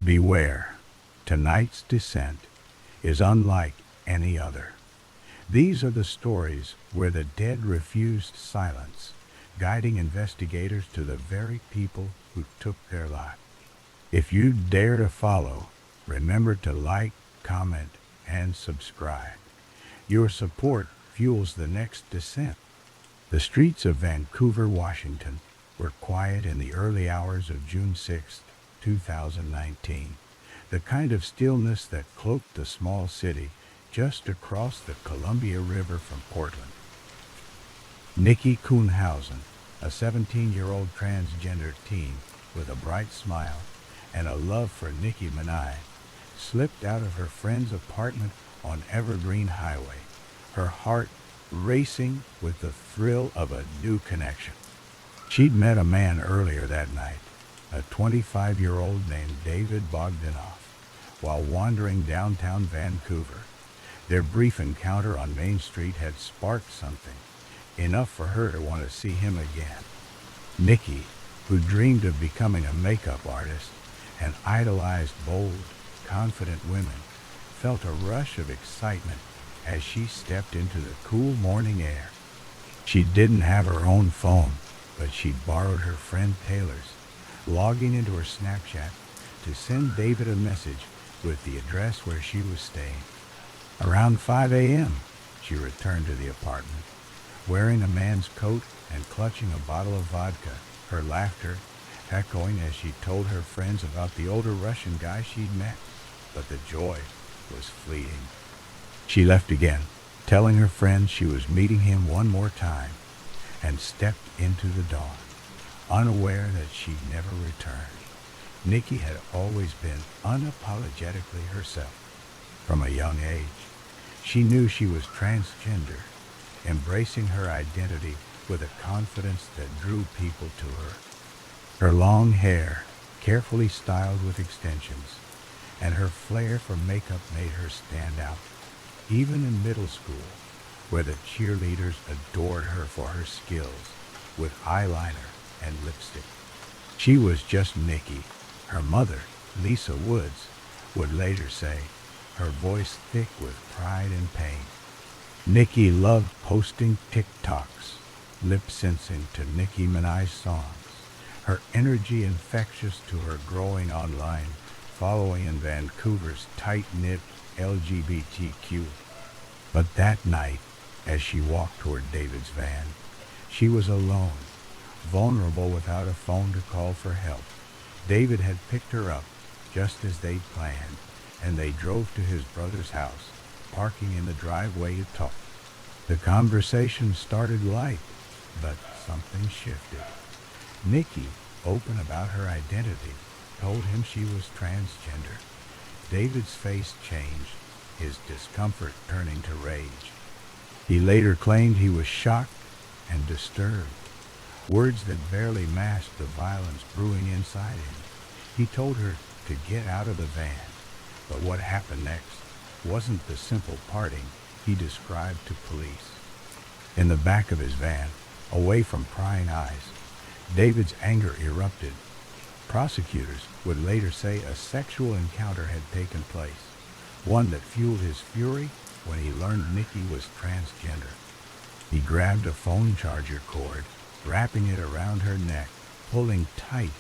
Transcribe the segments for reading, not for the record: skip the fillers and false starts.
Beware, tonight's descent is unlike any other. These are the stories where the dead refused silence, guiding investigators to the very people who took their lives. If you dare to follow, remember to like, comment, and subscribe. Your support fuels the next descent. The streets of Vancouver, Washington were quiet in the early hours of June 6, 2019. The kind of stillness that cloaked the small city just across the Columbia River from Portland. Nikki Kuhnhausen, a 17-year-old transgender teen with a bright smile and a love for Nicki Minaj, slipped out of her friend's apartment on Evergreen Highway, her heart racing with the thrill of a new connection. She'd met a man earlier that night, a 25-year-old named David Bogdanoff, while wandering downtown Vancouver. Their brief encounter on Main Street had sparked something, enough for her to want to see him again. Nikki, who dreamed of becoming a makeup artist and idolized bold, confident women, felt a rush of excitement as she stepped into the cool morning air. She didn't have her own phone, but she borrowed her friend Taylor's, logging into her Snapchat to send David a message with the address where she was staying. Around 5 a.m., she returned to the apartment, wearing a man's coat and clutching a bottle of vodka, her laughter echoing as she told her friends about the older Russian guy she'd met. But the joy was fleeting. She left again, telling her friends she was meeting him one more time, and stepped into the dawn, unaware that she'd never returned. Nikki had always been unapologetically herself. From a young age, she knew she was transgender, embracing her identity with a confidence that drew people to her. Her long hair, carefully styled with extensions, and her flair for makeup made her stand out, even in middle school, where the cheerleaders adored her for her skills with eyeliner and lipstick. She was just Nikki. Her mother, Lisa Woods, would later say, her voice thick with pride and pain. Nikki loved posting TikToks, lip-syncing to Nicki Minaj songs, her energy infectious to her growing online following in Vancouver's tight-knit LGBTQ. But that night, as she walked toward David's van, she was alone, vulnerable without a phone to call for help. David had picked her up, just as they'd planned, and they drove to his brother's house, parking in the driveway to talk. The conversation started light, but something shifted. Nikki, open about her identity, told him she was transgender. David's face changed, his discomfort turning to rage. He later claimed he was shocked and disturbed, words that barely masked the violence brewing inside him. He told her to get out of the van, but what happened next wasn't the simple parting he described to police. In the back of his van, away from prying eyes, David's anger erupted. Prosecutors would later say a sexual encounter had taken place, one that fueled his fury when he learned Nikki was transgender. He grabbed a phone charger cord, wrapping it around her neck, pulling tight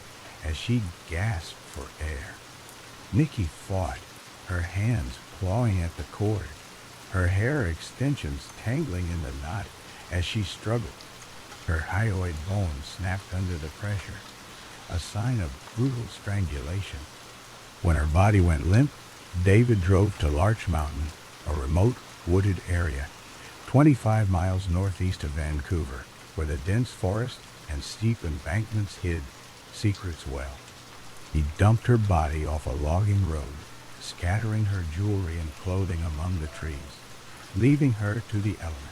as she gasped for air. Nikki fought, her hands clawing at the cord, her hair extensions tangling in the knot as she struggled. Her hyoid bone snapped under the pressure, a sign of brutal strangulation. When her body went limp, David drove to Larch Mountain, a remote, wooded area, 25 miles northeast of Vancouver, where the dense forest and steep embankments hid secrets well. He dumped her body off a logging road, scattering her jewelry and clothing among the trees, leaving her to the elements.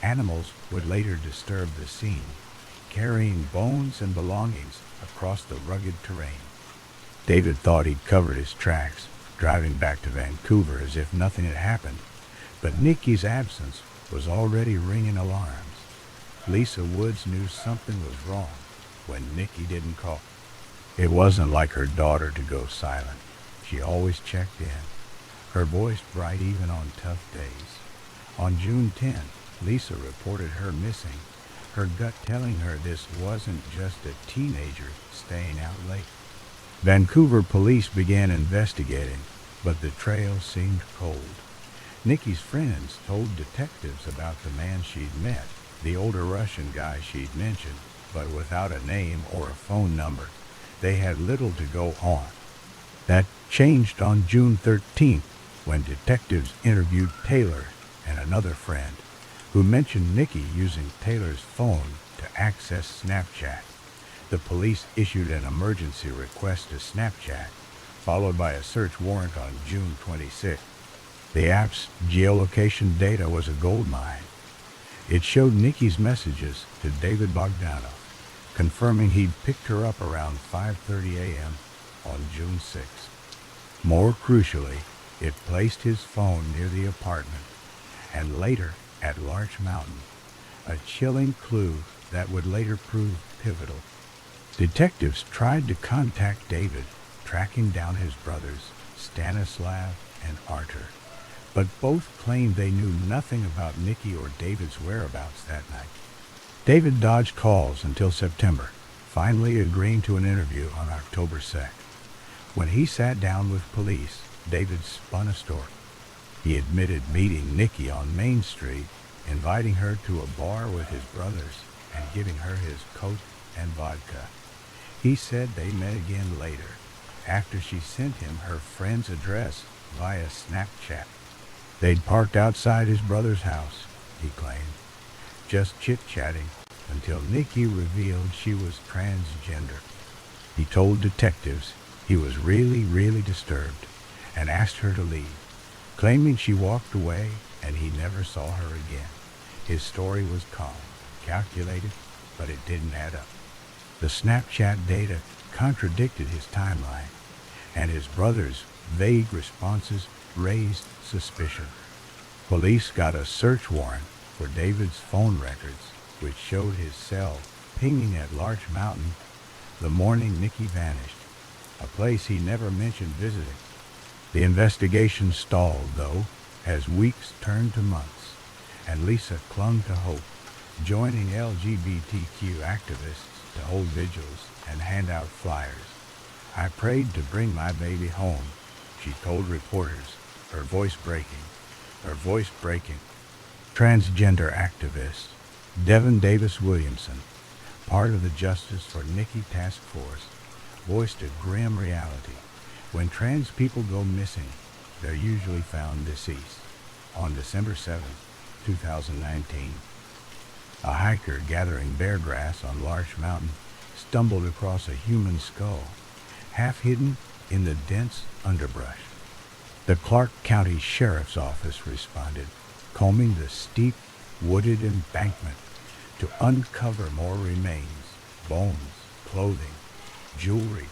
Animals would later disturb the scene, carrying bones and belongings across the rugged terrain. David thought he'd covered his tracks, driving back to Vancouver as if nothing had happened, but Nikki's absence was already ringing alarms. Lisa Woods knew something was wrong when Nikki didn't call. It wasn't like her daughter to go silent. She always checked in, her voice bright even on tough days. On June 10, Lisa reported her missing, her gut telling her this wasn't just a teenager staying out late. Vancouver police began investigating, but the trail seemed cold. Nikki's friends told detectives about the man she'd met, the older Russian guy she'd mentioned, but without a name or a phone number. They had little to go on. That changed on June 13th when detectives interviewed Taylor and another friend who mentioned Nikki using Taylor's phone to access Snapchat. The police issued an emergency request to Snapchat, followed by a search warrant on June 26th. The app's geolocation data was a goldmine. It showed Nikki's messages to David Bogdanov, confirming he'd picked her up around 5:30 a.m. on June 6th. More crucially, it placed his phone near the apartment, and later at Larch Mountain, a chilling clue that would later prove pivotal. Detectives tried to contact David, tracking down his brothers, Stanislav and Artur, but both claimed they knew nothing about Nikki or David's whereabouts that night. David dodged calls until September, finally agreeing to an interview on October 2nd. When he sat down with police, David spun a story. He admitted meeting Nikki on Main Street, inviting her to a bar with his brothers, and giving her his coat and vodka. He said they met again later, after she sent him her friend's address via Snapchat. They'd parked outside his brother's house, he claimed, just chit-chatting until Nikki revealed she was transgender. He told detectives he was really disturbed and asked her to leave, claiming she walked away and he never saw her again. His story was calm, calculated, but it didn't add up. The Snapchat data contradicted his timeline, and his brother's vague responses raised suspicion. Police got a search warrant for David's phone records, which showed his cell pinging at Larch Mountain the morning Nikki vanished, a place he never mentioned visiting. The investigation stalled, though, as weeks turned to months, and Lisa clung to hope, joining LGBTQ activists to hold vigils and hand out flyers. "I prayed to bring my baby home," she told reporters, her voice breaking. Transgender activist Devin Davis Williamson, part of the Justice for Nikki Task Force, voiced a grim reality. When trans people go missing, they're usually found deceased. On December 7, 2019, a hiker gathering bear grass on Larch Mountain stumbled across a human skull, half hidden in the dense underbrush. The Clark County Sheriff's Office responded, combing the steep, wooded embankment to uncover more remains, bones, clothing, jewelry,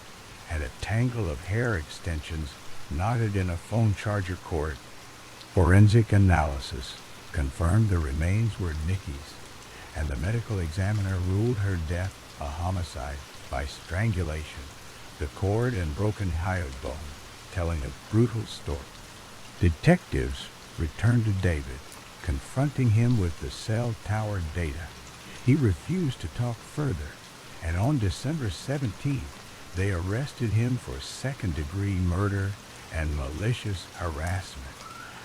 and a tangle of hair extensions knotted in a phone charger cord. Forensic analysis confirmed the remains were Nikki's, and the medical examiner ruled her death a homicide by strangulation, the cord and broken hyoid bone telling a brutal story. Detectives returned to David, confronting him with the cell tower data. He refused to talk further, and on December 17th, they arrested him for second-degree murder and malicious harassment,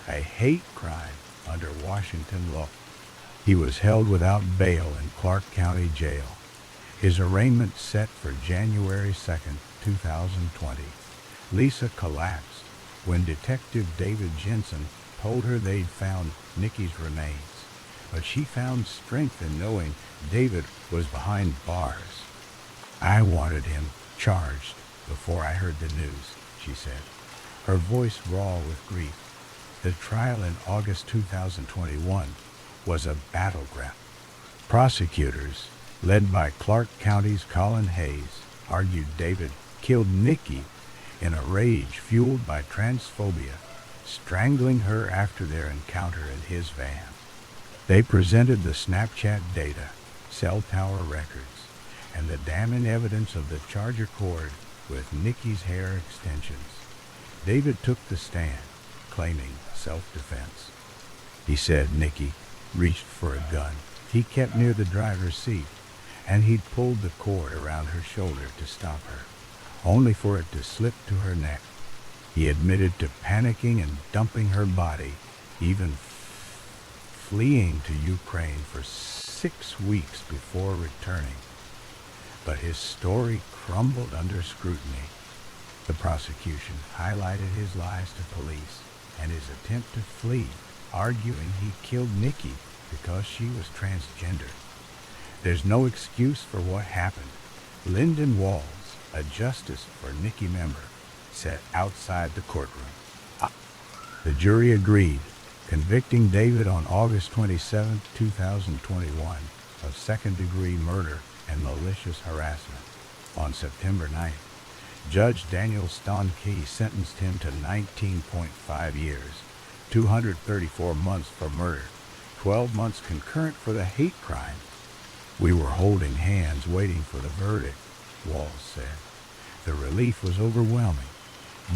a hate crime under Washington law. He was held without bail in Clark County Jail. His arraignment set for January 2nd, 2020. Lisa collapsed when Detective David Jensen told her they'd found Nikki's remains, but she found strength in knowing David was behind bars. "I wanted him charged before I heard the news," she said, her voice raw with grief. The trial in August 2021 was a battleground. Prosecutors, led by Clark County's Colin Hayes, argued David killed Nikki in a rage fueled by transphobia, strangling her after their encounter in his van. They presented the Snapchat data, cell tower records, and the damning evidence of the charger cord with Nikki's hair extensions. David took the stand, claiming self-defense. He said Nikki reached for a gun he kept near the driver's seat, and he'd pulled the cord around her shoulder to stop her, only for it to slip to her neck. He admitted to panicking and dumping her body, even fleeing to Ukraine for 6 weeks before returning. But his story crumbled under scrutiny. The prosecution highlighted his lies to police and his attempt to flee, arguing he killed Nikki because she was transgender. There's no excuse for what happened. Lyndon Walls, a justice for Nikki member, sat outside the courtroom. The jury agreed, convicting David on August 27, 2021 of second-degree murder and malicious harassment. On September 9th, Judge Daniel Stonkey sentenced him to 19.5 years, 234 months for murder, 12 months concurrent for the hate crime. We were holding hands waiting for the verdict, Walls said. The relief was overwhelming.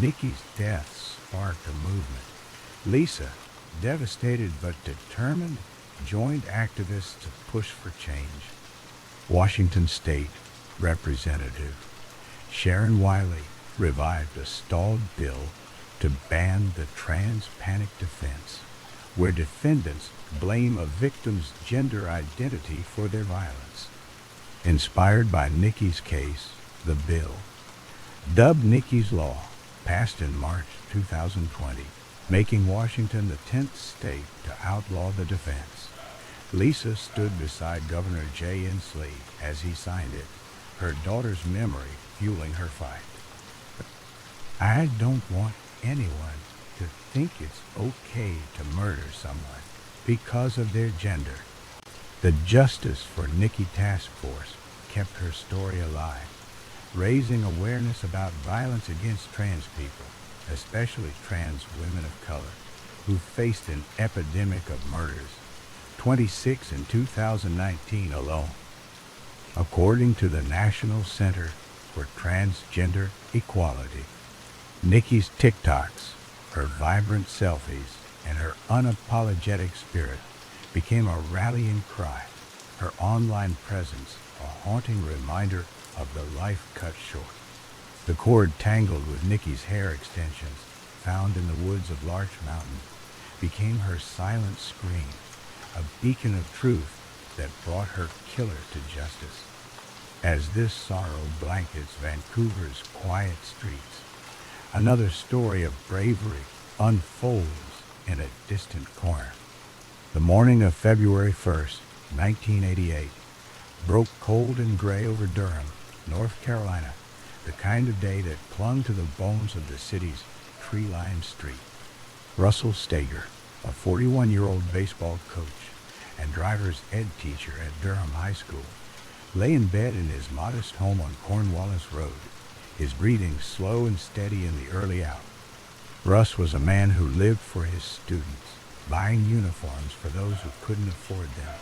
Nikki's death sparked a movement. Lisa, devastated but determined, joined activists to push for change. Washington State Representative Sharon Wiley revived a stalled bill to ban the trans panic defense, where defendants blame a victim's gender identity for their violence. Inspired by Nikki's case, the bill, dubbed Nikki's Law, passed in March 2020, making Washington the 10th state to outlaw the defense. Lisa stood beside Governor Jay Inslee as he signed it, her daughter's memory fueling her fight. I don't want anyone to think it's okay to murder someone because of their gender. The Justice for Nikki Task Force kept her story alive, raising awareness about violence against trans people, especially trans women of color, who faced an epidemic of murders, 26 in 2019 alone. According to the National Center for Transgender Equality, Nikki's TikToks, her vibrant selfies, and her unapologetic spirit became a rallying cry, her online presence a haunting reminder of the life cut short. The cord tangled with Nikki's hair extensions, found in the woods of Larch Mountain, became her silent scream, a beacon of truth that brought her killer to justice. As this sorrow blankets Vancouver's quiet streets, another story of bravery unfolds in a distant corner. The morning of February 1st, 1988, broke cold and gray over Durham, North Carolina, the kind of day that clung to the bones of the city's tree-lined street. Russell Stager, a 41-year-old baseball coach and driver's ed teacher at Durham High School, lay in bed in his modest home on Cornwallis Road, his breathing slow and steady in the early hours. Russ was a man who lived for his students, buying uniforms for those who couldn't afford them,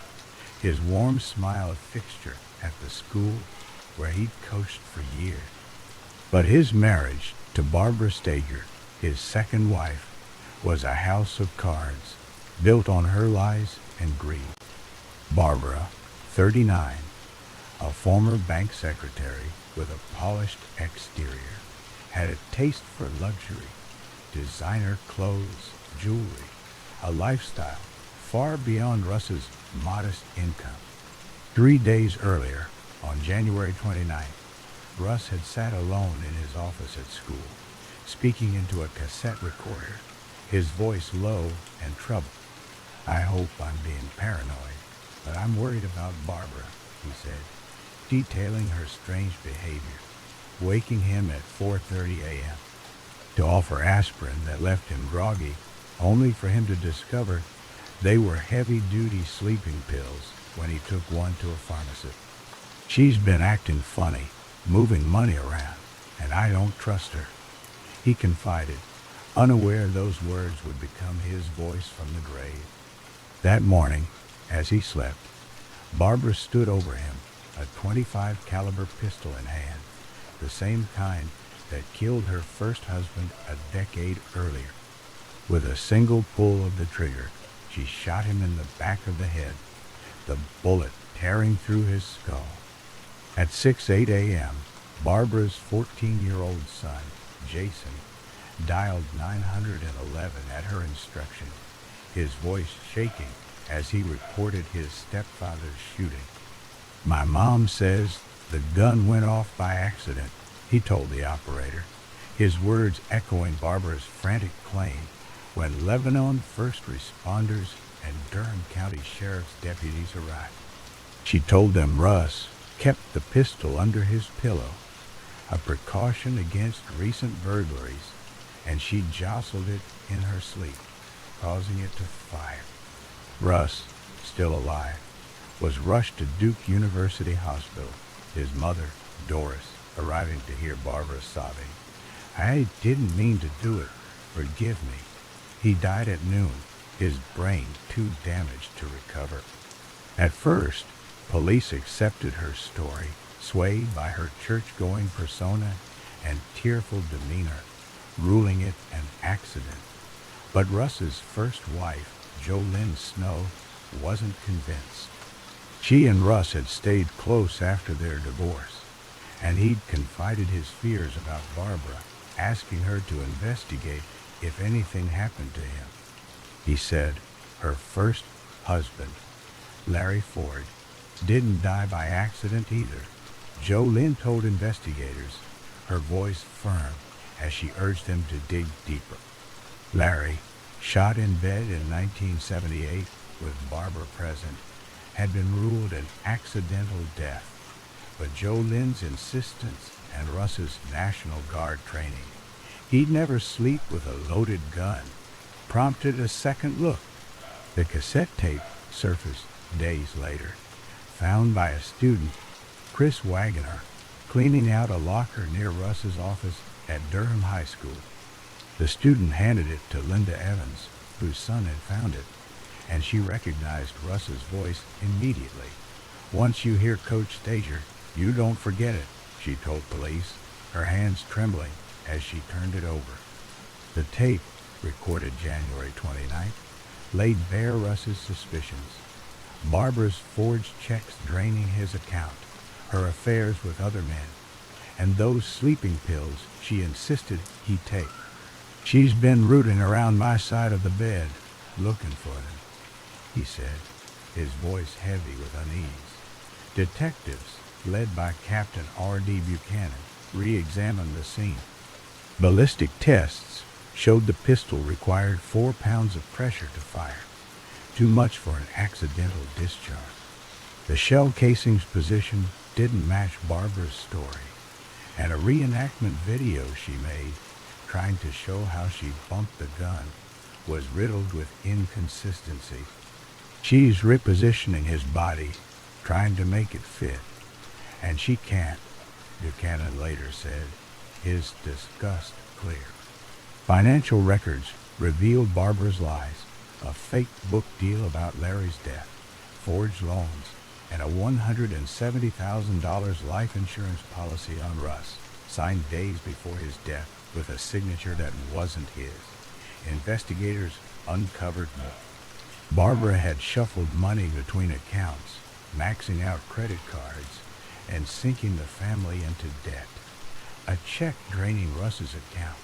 his warm smile a fixture at the school where he'd coached for years. But his marriage to Barbara Stager, his second wife, was a house of cards, built on her lies and greed. Barbara, 39, a former bank secretary with a polished exterior, had a taste for luxury, designer clothes, jewelry, a lifestyle far beyond Russ's modest income. 3 days earlier, on January 29th, Russ had sat alone in his office at school, speaking into a cassette recorder, his voice low and troubled. I hope I'm being paranoid, but I'm worried about Barbara, he said, detailing her strange behavior, waking him at 4:30 a.m. to offer aspirin that left him groggy, only for him to discover they were heavy-duty sleeping pills when he took one to a pharmacist. She's been acting funny, moving money around, and I don't trust her, he confided, unaware those words would become his voice from the grave. That morning, as he slept, Barbara stood over him, a .25 caliber pistol in hand, the same kind that killed her first husband a decade earlier. With a single pull of the trigger, she shot him in the back of the head, the bullet tearing through his skull. At 6:08 a.m., Barbara's 14-year-old son, Jason, dialed 911 at her instruction, his voice shaking as he reported his stepfather's shooting. "My mom says the gun went off by accident," he told the operator, his words echoing Barbara's frantic claim when Lebanon first responders and Durham County Sheriff's deputies arrived. She told them Russ kept the pistol under his pillow, a precaution against recent burglaries, and she jostled it in her sleep, causing it to fire. Russ, still alive, was rushed to Duke University Hospital, his mother, Doris, arriving to hear Barbara sobbing. "I didn't mean to do it. Forgive me. He died at noon, his brain too damaged to recover." At first, police accepted her story, swayed by her church-going persona and tearful demeanor, ruling it an accident. But Russ's first wife, JoLynn Snow, wasn't convinced. She and Russ had stayed close after their divorce, and he'd confided his fears about Barbara, asking her to investigate if anything happened to him. He said her first husband, Larry Ford, didn't die by accident either. JoLynn told investigators, her voice firm as she urged them to dig deeper. Larry, shot in bed in 1978 with Barbara present, had been ruled an accidental death, but JoLynn's insistence and Russ's National Guard training, he'd never sleep with a loaded gun, prompted a second look. The cassette tape surfaced days later, found by a student, Chris Wagoner, cleaning out a locker near Russ's office at Durham High School. The student handed it to Linda Evans, whose son had found it, and she recognized Russ's voice immediately. "Once you hear Coach Stager, you don't forget it," she told police, her hands trembling as she turned it over. The tape, recorded January 29th, laid bare Russ's suspicions. Barbara's forged checks draining his account, her affairs with other men, and those sleeping pills she insisted he take. "She's been rooting around my side of the bed, looking for them," he said, his voice heavy with unease. Detectives, led by Captain R.D. Buchanan, re-examined the scene. Ballistic tests showed the pistol required 4 pounds of pressure to fire, too much for an accidental discharge. The shell casing's position didn't match Barbara's story, and a reenactment video she made, trying to show how she bumped the gun, was riddled with inconsistency. "She's repositioning his body, trying to make it fit, and she can't," Buchanan later said, his disgust clear. Financial records revealed Barbara's lies, a fake book deal about Larry's death, forged loans, and a $170,000 life insurance policy on Russ, signed days before his death with a signature that wasn't his. Investigators uncovered more. Barbara had shuffled money between accounts, maxing out credit cards, and sinking the family into debt. A check draining Russ's account,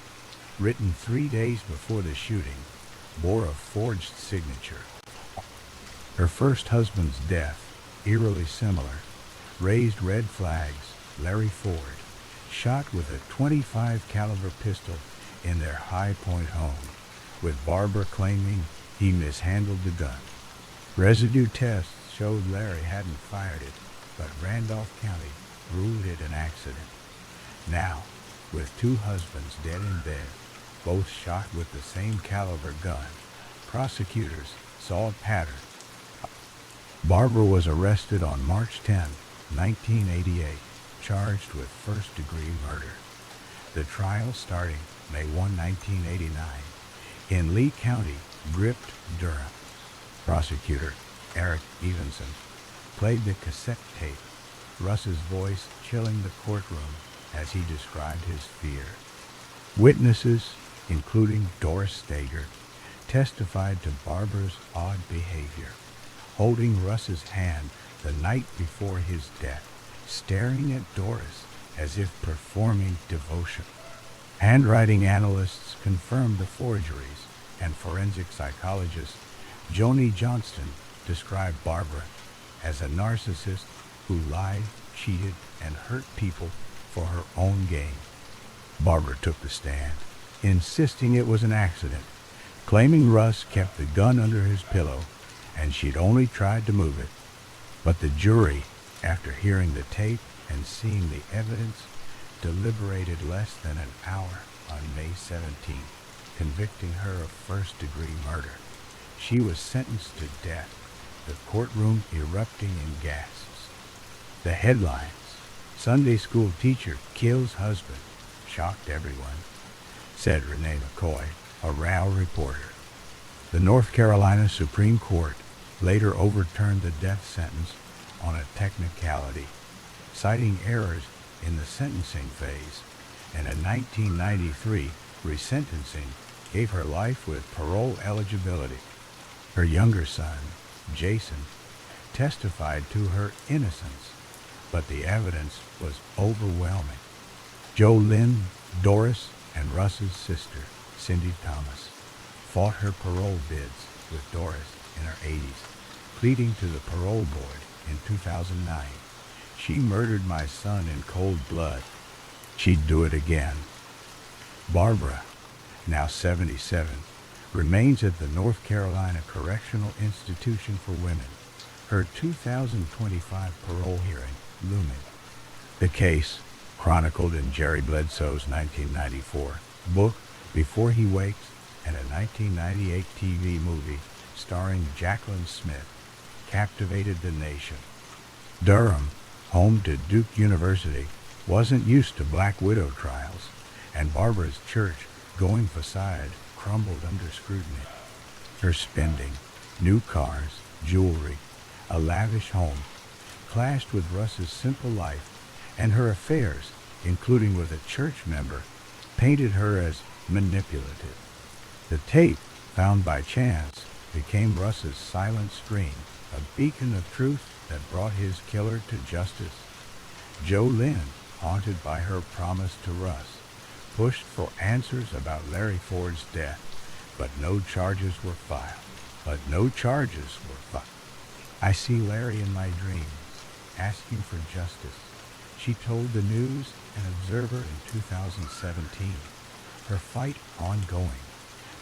written 3 days before the shooting, bore a forged signature. Her first husband's death, eerily similar, raised red flags. Larry Ford, shot with a .25 caliber pistol in their High Point home, with Barbara claiming he mishandled the gun. Residue tests showed Larry hadn't fired it, but Randolph County ruled it an accident. Now, with 2 husbands dead in bed, both shot with the same caliber gun, prosecutors saw a pattern. Barbara was arrested on March 10, 1988, charged with first-degree murder. The trial, starting May 1, 1989, in Lee County, gripped Durham. Prosecutor Eric Evenson played the cassette tape, Russ's voice chilling the courtroom as he described his fear. Witnesses, including Doris Stager, testified to Barbara's odd behavior, holding Russ's hand the night before his death, staring at Doris as if performing devotion. Handwriting analysts confirmed the forgeries, and forensic psychologist Joni Johnston described Barbara as a narcissist who lied, cheated, and hurt people for her own gain. Barbara took the stand, insisting it was an accident, claiming Russ kept the gun under his pillow and she'd only tried to move it. But the jury, after hearing the tape and seeing the evidence, deliberated less than an hour on May 17th, convicting her of first-degree murder. She was sentenced to death, the courtroom erupting in gasps. The headlines, "Sunday School Teacher Kills Husband," shocked everyone, said Renee McCoy, a RAL reporter. The North Carolina Supreme Court later overturned the death sentence on a technicality, citing errors in the sentencing phase, and in 1993, resentencing gave her life with parole eligibility. Her younger son, Jason, testified to her innocence, but the evidence was overwhelming. Jo Lynn, Doris, and Russ's sister, Cindy Thomas, fought her parole bids with Doris in her 80s, pleading to the parole board in 2009. "She murdered my son in cold blood. She'd do it again." Barbara, now 77, remains at the North Carolina Correctional Institution for Women, her 2025 parole hearing looming. The case, chronicled in Jerry Bledsoe's 1994 book Before He Wakes and a 1998 TV movie starring Jacqueline Smith, captivated the nation. Durham, home to Duke University, wasn't used to black widow trials, and Barbara's church-going facade crumbled under scrutiny. Her spending, new cars, jewelry, a lavish home, clashed with Russ's simple life, and her affairs, including with a church member, painted her as manipulative. The tape, found by chance, became Russ's silent stream, a beacon of truth that brought his killer to justice. Jo Lynn, haunted by her promise to Russ, pushed for answers about Larry Ford's death, but no charges were filed. "I see Larry in my dreams, asking for justice," she told the News and Observer in 2017, her fight ongoing.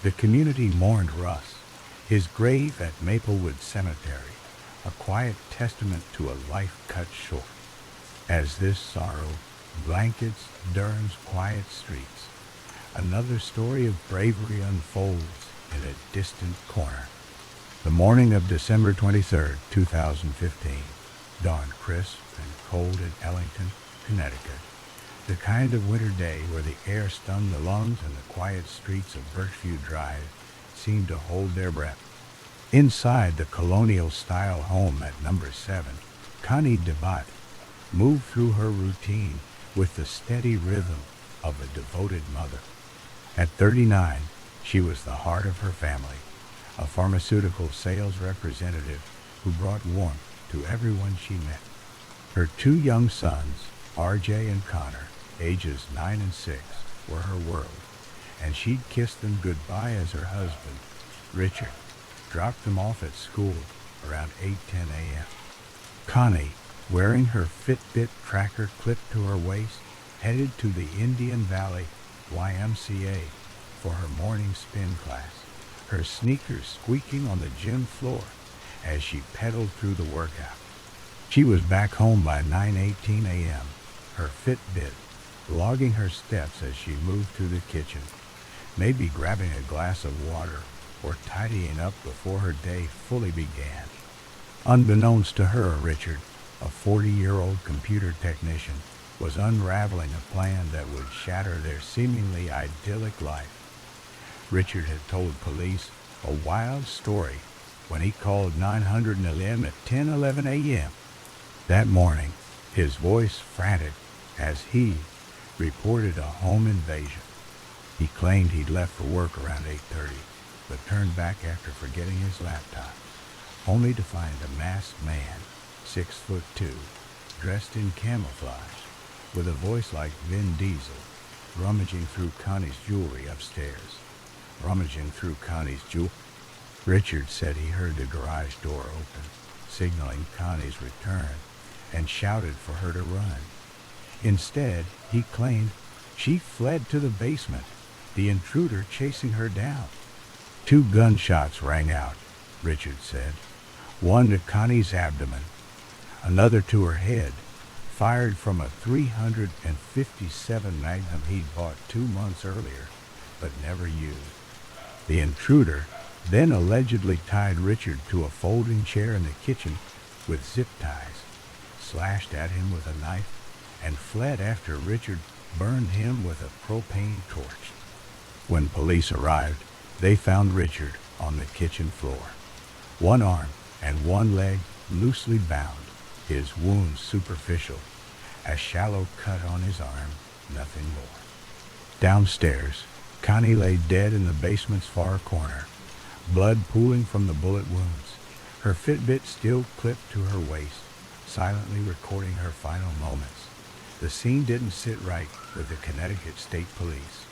The community mourned Russ, his grave at Maplewood Cemetery, a quiet testament to a life cut short. As this sorrow blankets Durham's quiet streets, another story of bravery unfolds in a distant corner. The morning of December 23, 2015, dawned crisp and cold in Ellington, Connecticut, the kind of winter day where the air stung the lungs and the quiet streets of Birchview Drive seemed to hold their breath. Inside the colonial-style home at number 7, Connie DeBott moved through her routine with the steady rhythm of a devoted mother. At 39, she was the heart of her family, a pharmaceutical sales representative who brought warmth to everyone she met. Her 2 young sons, RJ and Connor, ages 9 and 6, were her world, and she'd kiss them goodbye as her husband, Richard, dropped them off at school around 8:10 a.m. Connie, wearing her Fitbit tracker clipped to her waist, headed to the Indian Valley YMCA for her morning spin class, her sneakers squeaking on the gym floor as she pedaled through the workout. She was back home by 9:18 a.m., her Fitbit logging her steps as she moved through the kitchen, maybe grabbing a glass of water or tidying up before her day fully began. Unbeknownst to her, Richard, a 40-year-old computer technician, was unraveling a plan that would shatter their seemingly idyllic life. Richard had told police a wild story when he called 911 at 10:11 a.m. That morning, his voice frantic as he, reported a home invasion. He claimed he'd left for work around 8:30, but turned back after forgetting his laptop, only to find a masked man, 6'2", dressed in camouflage, with a voice like Vin Diesel, rummaging through Connie's jewelry upstairs. Rummaging through Connie's jewelry. Richard said he heard the garage door open, signaling Connie's return, and shouted for her to run. Instead, he claimed she fled to the basement, the intruder chasing her down. 2 gunshots rang out, Richard said, one to Connie's abdomen, another to her head, fired from a .357 Magnum he'd bought 2 months earlier, but never used. The intruder then allegedly tied Richard to a folding chair in the kitchen with zip ties, slashed at him with a knife, and fled after Richard burned him with a propane torch. When police arrived, they found Richard on the kitchen floor, one arm and one leg loosely bound, his wounds superficial, a shallow cut on his arm, nothing more. Downstairs, Connie lay dead in the basement's far corner, blood pooling from the bullet wounds, her Fitbit still clipped to her waist, silently recording her final moments. The scene didn't sit right with the Connecticut State Police.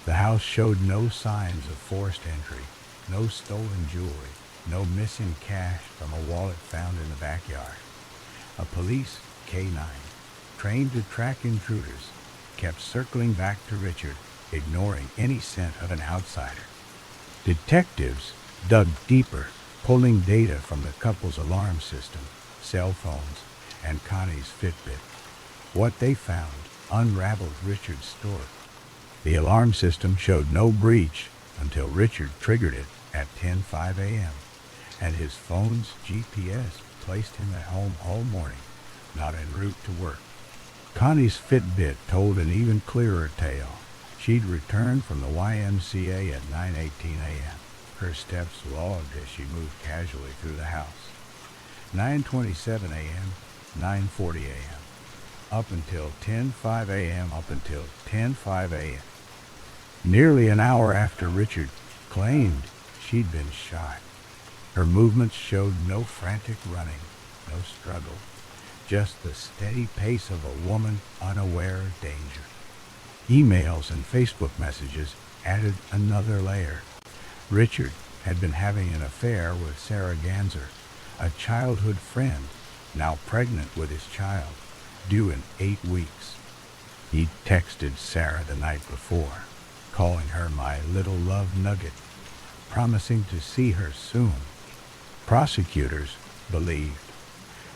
The house showed no signs of forced entry, no stolen jewelry, no missing cash from a wallet found in the backyard. A police K-9, trained to track intruders, kept circling back to Richard, ignoring any scent of an outsider. Detectives dug deeper, pulling data from the couple's alarm system, cell phones, and Connie's Fitbit. What they found unraveled Richard's story. The alarm system showed no breach until Richard triggered it at 10:05 a.m., and his phone's GPS placed him at home all morning, not en route to work. Connie's Fitbit told an even clearer tale. She'd returned from the YMCA at 9:18 a.m., her steps logged as she moved casually through the house. 9:27 a.m., 9:40 a.m., up until 10:05 a.m., up until 10:05 a.m. Nearly an hour after Richard claimed she'd been shot. Her movements showed no frantic running, no struggle, just the steady pace of a woman unaware of danger. Emails and Facebook messages added another layer. Richard had been having an affair with Sarah Ganser, a childhood friend, now pregnant with his child, due in 8 weeks. He'd texted Sarah the night before, calling her my little love nugget, promising to see her soon. Prosecutors believed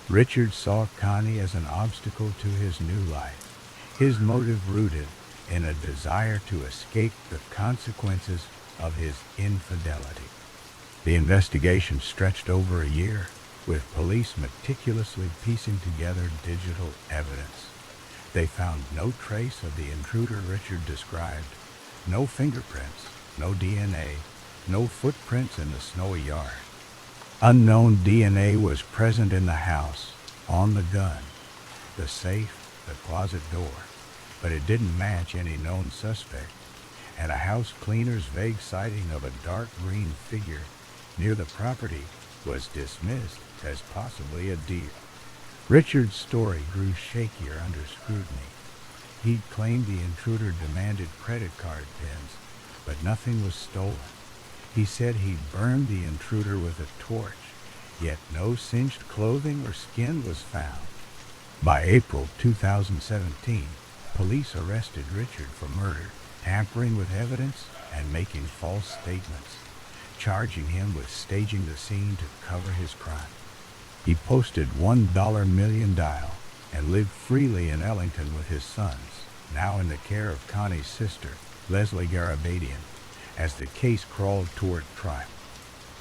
Richard saw Connie as an obstacle to his new life, his motive rooted in a desire to escape the consequences of his infidelity. The investigation stretched over a year, with police meticulously piecing together digital evidence. They found no trace of the intruder Richard described, no fingerprints, no DNA, no footprints in the snowy yard. Unknown DNA was present in the house, on the gun, the safe, the closet door, but it didn't match any known suspect, and a house cleaner's vague sighting of a dark green figure near the property was dismissed as possibly a deer. Richard's story grew shakier under scrutiny. He'd claimed the intruder demanded credit card pins, but nothing was stolen. He said he'd burned the intruder with a torch, yet no singed clothing or skin was found. By April 2017, police arrested Richard for murder, tampering with evidence, and making false statements, charging him with staging the scene to cover his crime. He posted $1 million and lived freely in Ellington with his sons, now in the care of Connie's sister, Leslie Garabedian, as the case crawled toward trial.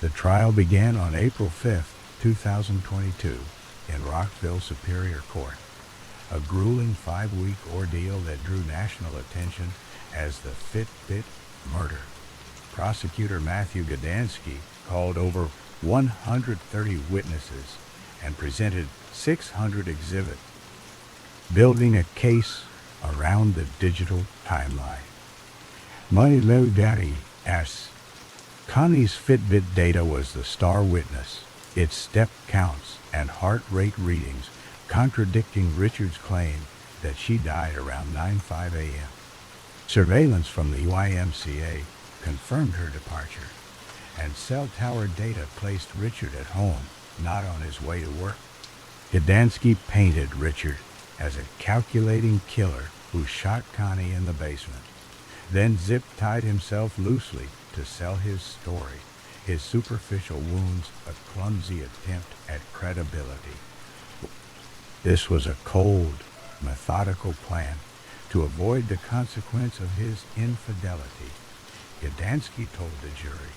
The trial began on April 5, 2022, in Rockville Superior Court, a grueling 5-week ordeal that drew national attention as the Fitbit murder. Prosecutor Matthew Gdansky called over 130 witnesses and presented 600 exhibits, building a case around the digital timeline. My low daddy asks, Connie's Fitbit data was the star witness, its step counts and heart rate readings contradicting Richard's claim that she died around 9:05 a.m. Surveillance from the YMCA confirmed her departure, and cell tower data placed Richard at home, not on his way to work. Gdansky painted Richard as a calculating killer who shot Connie in the basement, then zip-tied himself loosely to sell his story, his superficial wounds a clumsy attempt at credibility. This was a cold, methodical plan to avoid the consequence of his infidelity. Gdansky told the jury,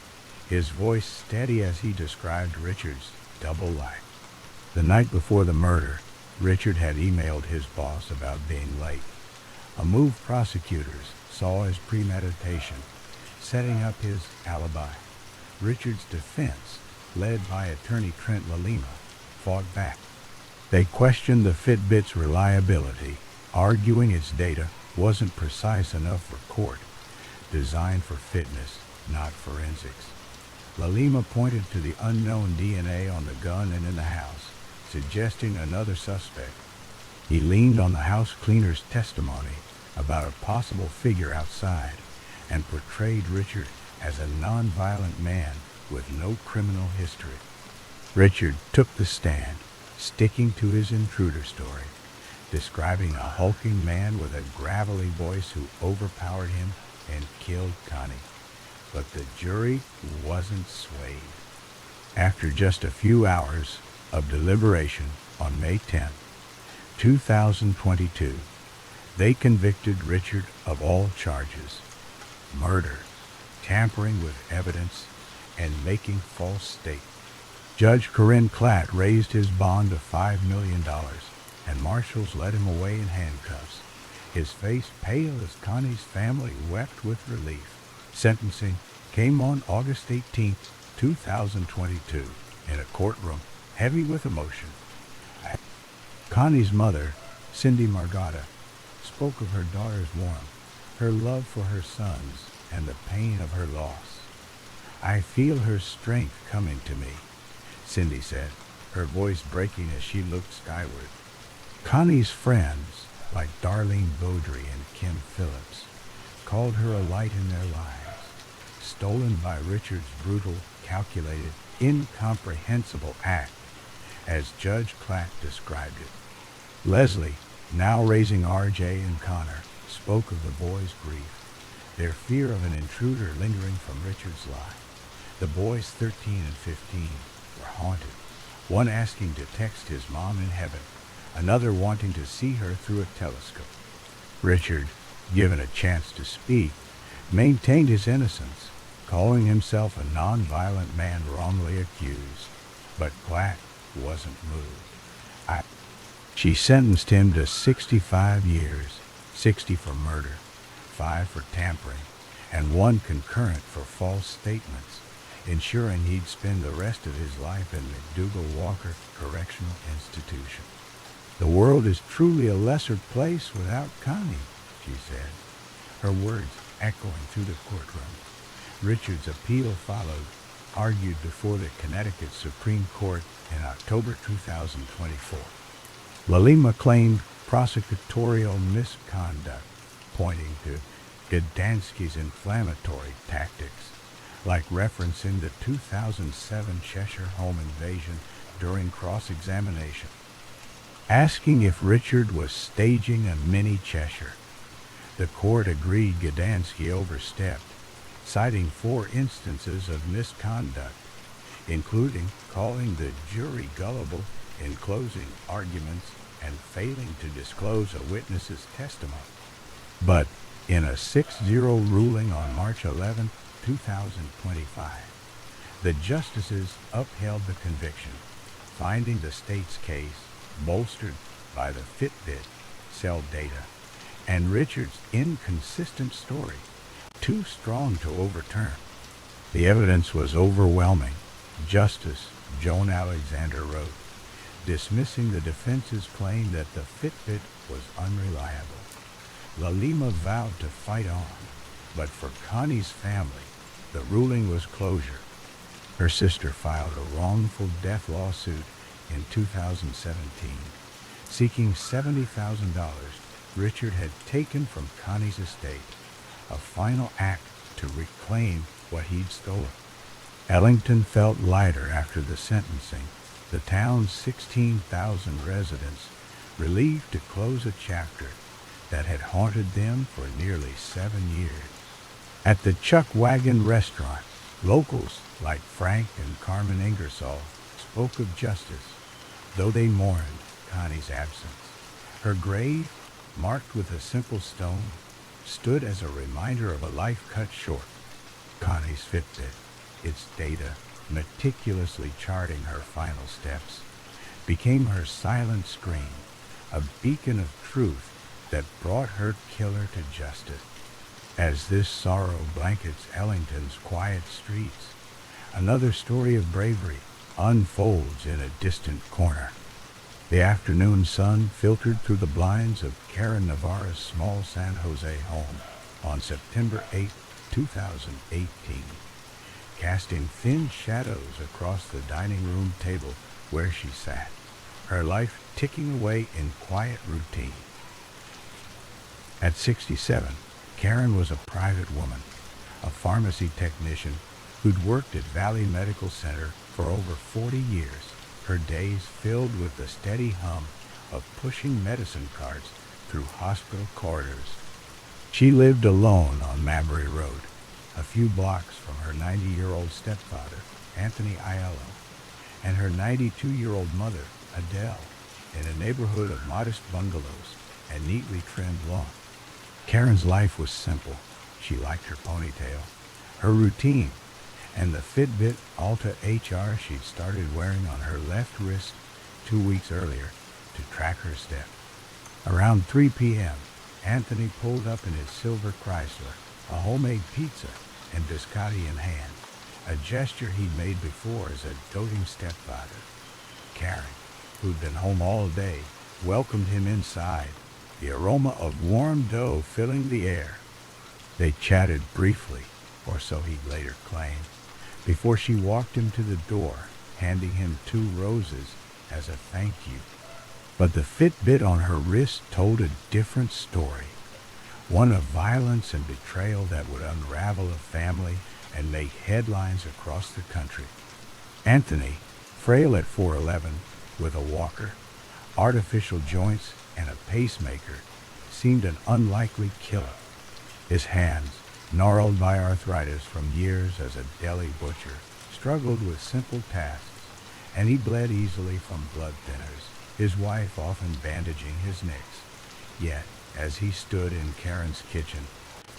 his voice steady as he described Richard's double life. The night before the murder, Richard had emailed his boss about being late, a move prosecutors saw as premeditation, setting up his alibi. Richard's defense, led by attorney Trent Lalima, fought back. They questioned the Fitbit's reliability, arguing its data wasn't precise enough for court, designed for fitness, not forensics. Lalima pointed to the unknown DNA on the gun and in the house, suggesting another suspect. He leaned on the house cleaner's testimony about a possible figure outside and portrayed Richard as a non-violent man with no criminal history. Richard took the stand, sticking to his intruder story, describing a hulking man with a gravelly voice who overpowered him and killed Connie. But the jury wasn't swayed. After just a few hours of deliberation on May 10, 2022, they convicted Richard of all charges: murder, tampering with evidence, and making false statements. Judge Corinne Klatt raised his bond to $5 million, and marshals led him away in handcuffs, his face pale as Connie's family wept with relief. Sentencing came on August 18, 2022, in a courtroom heavy with emotion. Connie's mother, Cindy Margada, spoke of her daughter's warmth, her love for her sons, and the pain of her loss. I feel her strength coming to me, Cindy said, her voice breaking as she looked skyward. Connie's friends, like Darlene Beaudry and Kim Phillips, called her a light in their lives, stolen by Richard's brutal, calculated, incomprehensible act, as Judge Klatt described it. Leslie, now raising RJ and Connor, spoke of the boys' grief, their fear of an intruder lingering from Richard's life. The boys 13 and 15 were haunted, one asking to text his mom in heaven, another wanting to see her through a telescope. Richard, given a chance to speak, maintained his innocence, calling himself a non-violent man wrongly accused. But Klatt wasn't moved. She sentenced him to 65 years, 60 for murder, 5 for tampering, and 1 concurrent for false statements, ensuring he'd spend the rest of his life in McDougall-Walker Correctional Institution. The world is truly a lesser place without Connie, she said, her words echoing through the courtroom. Richard's appeal followed, argued before the Connecticut Supreme Court in October 2024. Lalima claimed prosecutorial misconduct, pointing to Gdansky's inflammatory tactics, like referencing the 2007 Cheshire home invasion during cross-examination, asking if Richard was staging a mini Cheshire. The court agreed Gdansky overstepped, citing 4 instances of misconduct, including calling the jury gullible in closing arguments and failing to disclose a witness's testimony. But in a 6-0 ruling on March 11, 2025, the justices upheld the conviction, finding the state's case bolstered by the Fitbit cell data and Richard's inconsistent story too strong to overturn. The evidence was overwhelming, Justice Joan Alexander wrote, dismissing the defense's claim that the Fitbit was unreliable. Lalima vowed to fight on, but for Connie's family, the ruling was closure. Her sister filed a wrongful death lawsuit in 2017, seeking $70,000 Richard had taken from Connie's estate, a final act to reclaim what he'd stolen. Ellington felt lighter after the sentencing, the town's 16,000 residents relieved to close a chapter that had haunted them for nearly 7 years. At the Chuck Wagon restaurant, locals like Frank and Carmen Ingersoll spoke of justice, though they mourned Connie's absence. Her grave, marked with a simple stone, stood as a reminder of a life cut short. Connie's Fitbit, its data meticulously charting her final steps, became her silent scream, a beacon of truth that brought her killer to justice. As this sorrow blankets Ellington's quiet streets, another story of bravery unfolds in a distant corner. The afternoon sun filtered through the blinds of Karen Navarro's small San Jose home on September 8, 2018, casting thin shadows across the dining room table where she sat, her life ticking away in quiet routine. At 67, Karen was a private woman, a pharmacy technician who'd worked at Valley Medical Center for over 40 years, her days filled with the steady hum of pushing medicine carts through hospital corridors. She lived alone on Mabry Road, a few blocks from her 90-year-old stepfather, Anthony Aiello, and her 92-year-old mother, Adele, in a neighborhood of modest bungalows and neatly trimmed lawns. Karen's life was simple. She liked her ponytail, her routine, and the Fitbit Alta HR she'd started wearing on her left wrist 2 weeks earlier to track her steps. Around 3 p.m., Anthony pulled up in his silver Chrysler, a homemade pizza and biscotti in hand, a gesture he'd made before as a doting stepfather. Karen, who'd been home all day, welcomed him inside, the aroma of warm dough filling the air. They chatted briefly, or so he'd later claimed, before she walked him to the door, handing him 2 roses as a thank you. But the Fitbit on her wrist told a different story, one of violence and betrayal that would unravel a family and make headlines across the country. Anthony, frail at 4'11", with a walker, artificial joints, and a pacemaker, seemed an unlikely killer. His hands, gnarled by arthritis from years as a deli butcher, struggled with simple tasks, and he bled easily from blood thinners, his wife often bandaging his nicks. Yet, as he stood in Karen's kitchen,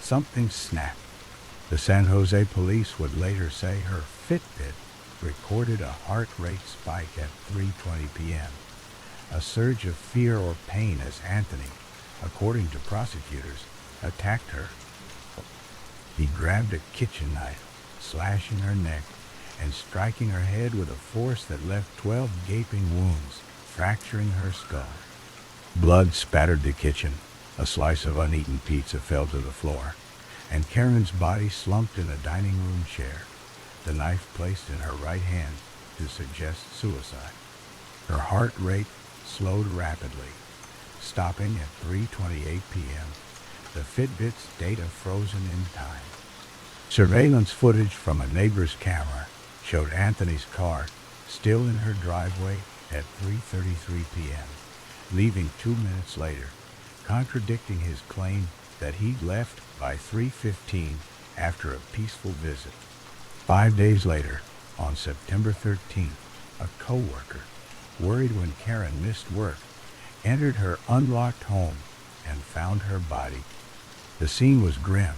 something snapped. The San Jose police would later say her Fitbit recorded a heart rate spike at 3:20 p.m., a surge of fear or pain as Anthony, according to prosecutors, attacked her. He grabbed a kitchen knife, slashing her neck and striking her head with a force that left 12 gaping wounds, fracturing her skull. Blood spattered the kitchen. A slice of uneaten pizza fell to the floor, and Karen's body slumped in a dining room chair, the knife placed in her right hand to suggest suicide. Her heart rate slowed rapidly, stopping at 3:28 p.m., the Fitbit's data frozen in time. Surveillance footage from a neighbor's camera showed Anthony's car still in her driveway at 3:33 p.m., leaving 2 minutes later, contradicting his claim that he'd left by 3:15 after a peaceful visit. 5 days later, on September 13th, a co-worker, worried when Karen missed work, entered her unlocked home and found her body. The scene was grim,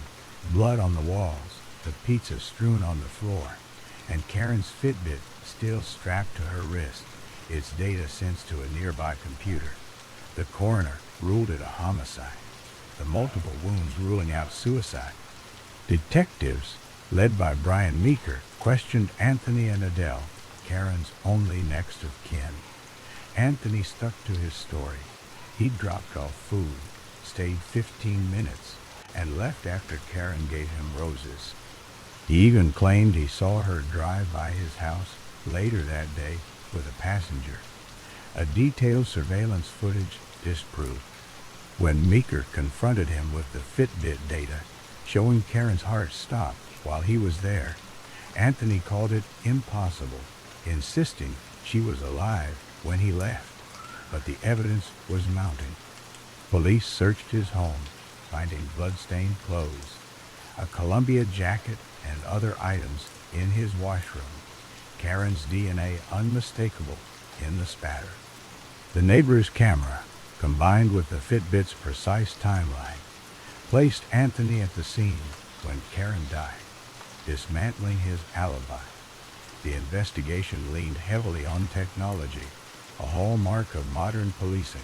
blood on the walls, the pizza strewn on the floor, and Karen's Fitbit still strapped to her wrist, its data sent to a nearby computer. The coroner ruled it a homicide, the multiple wounds ruling out suicide. Detectives, led by Brian Meeker, questioned Anthony and Adele, Karen's only next of kin. Anthony stuck to his story. He'd dropped off food, stayed 15 minutes and left after Karen gave him roses. He even claimed he saw her drive by his house later that day with a passenger. A detailed surveillance footage disproved. When Meeker confronted him with the Fitbit data showing Karen's heart stop while he was there, Anthony called it impossible, insisting she was alive when he left. But the evidence was mounting. Police searched his home, finding blood-stained clothes, a Columbia jacket, and other items in his washroom. Karen's DNA unmistakable in the spatter. The neighbor's camera, combined with the Fitbit's precise timeline, placed Anthony at the scene when Karen died, dismantling his alibi. The investigation leaned heavily on technology, a hallmark of modern policing.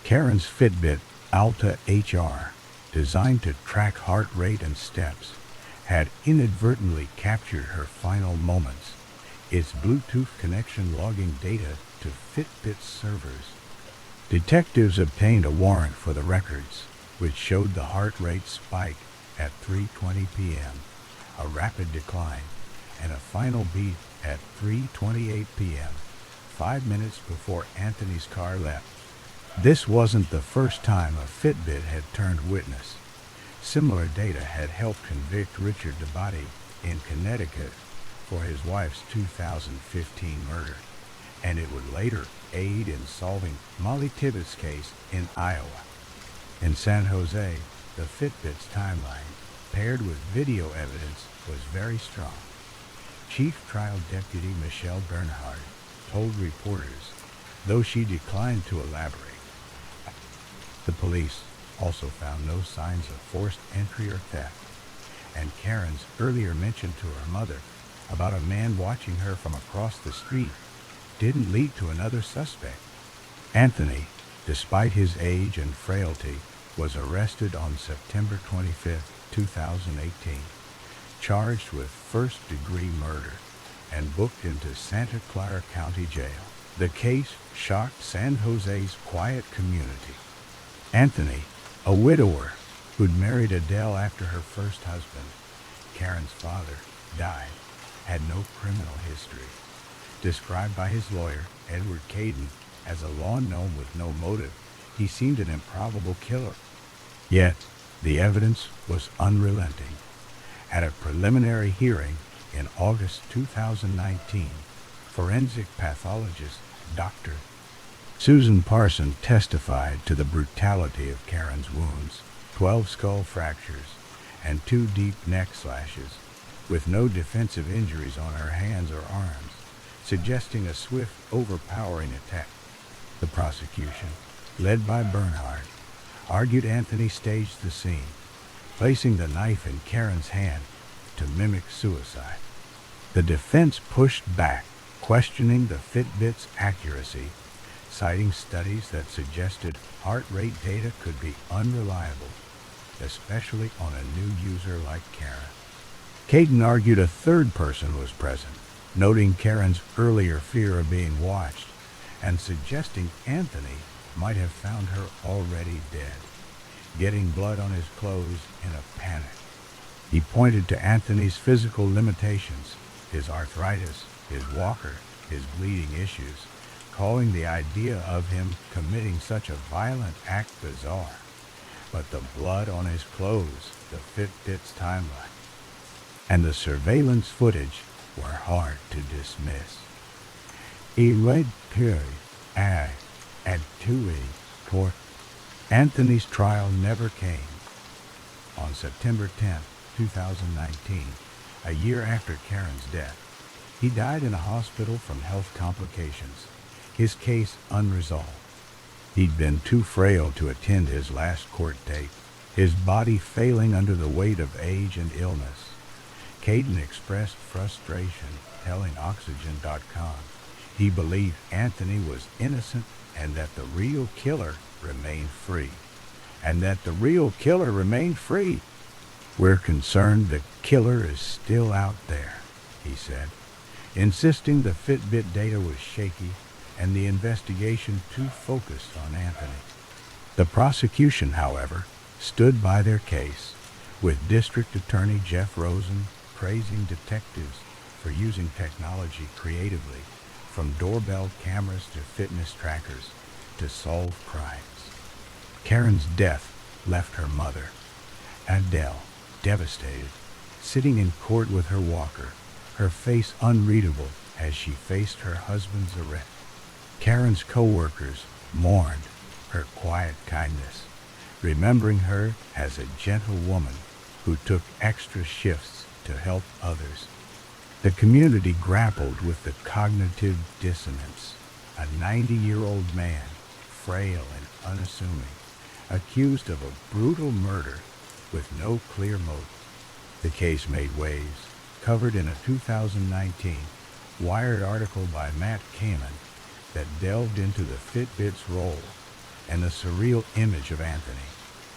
Karen's Fitbit Alta HR, designed to track heart rate and steps, had inadvertently captured her final moments, its Bluetooth connection logging data to Fitbit's servers. Detectives obtained a warrant for the records, which showed the heart rate spike at 3:20 p.m., a rapid decline, and a final beat at 3:28 p.m., 5 minutes before Anthony's car left. This wasn't the first time a Fitbit had turned witness. Similar data had helped convict Richard DeBody in Connecticut for his wife's 2015 murder, and it would later aid in solving Molly Tibbetts' case in Iowa. In San Jose, the Fitbit's timeline, paired with video evidence, was very strong. Chief Trial Deputy Michelle Bernhard told reporters, though she declined to elaborate. The police also found no signs of forced entry or theft, and Karen's earlier mention to her mother about a man watching her from across the street didn't lead to another suspect. Anthony, despite his age and frailty, was arrested on September 25, 2018, charged with first-degree murder, and booked into Santa Clara County Jail. The case shocked San Jose's quiet community. Anthony, a widower who'd married Adele after her first husband, Karen's father, died, had no criminal history. Described by his lawyer, Edward Caden, as a lawn gnome with no motive, he seemed an improbable killer. Yet, the evidence was unrelenting. At a preliminary hearing in August 2019, forensic pathologist Dr. Susan Parson testified to the brutality of Karen's wounds, 12 skull fractures and 2 deep neck slashes, with no defensive injuries on her hands or arms, suggesting a swift, overpowering attack. The prosecution, led by Bernhard, argued Anthony staged the scene, placing the knife in Karen's hand to mimic suicide. The defense pushed back, questioning the Fitbit's accuracy, citing studies that suggested heart rate data could be unreliable, especially on a new user like Karen. Caden argued a third person was present, noting Karen's earlier fear of being watched and suggesting Anthony might have found her already dead, getting blood on his clothes in a panic. He pointed to Anthony's physical limitations, his arthritis, his walker, his bleeding issues, calling the idea of him committing such a violent act bizarre. But the blood on his clothes, the Fitbit's timeline, and the surveillance footage were hard to dismiss. He read period at 2 court. Anthony's trial never came. On September 10, 2019, a year after Karen's death, he died in a hospital from health complications, his case unresolved. He'd been too frail to attend his last court date, his body failing under the weight of age and illness. Caden expressed frustration, telling Oxygen.com he believed Anthony was innocent and that the real killer remained free. We're concerned the killer is still out there, he said, insisting the Fitbit data was shaky and the investigation too focused on Anthony. The prosecution, however, stood by their case, with District Attorney Jeff Rosen praising detectives for using technology creatively, from doorbell cameras to fitness trackers, to solve crimes. Karen's death left her mother, Adele, devastated, sitting in court with her walker, her face unreadable as she faced her husband's arrest. Karen's co-workers mourned her quiet kindness, remembering her as a gentle woman who took extra shifts to help others. The community grappled with the cognitive dissonance. A 90-year-old man, frail and unassuming, accused of a brutal murder with no clear motive. The case made waves, covered in a 2019 Wired article by Matt Kamen that delved into the Fitbit's role and the surreal image of Anthony,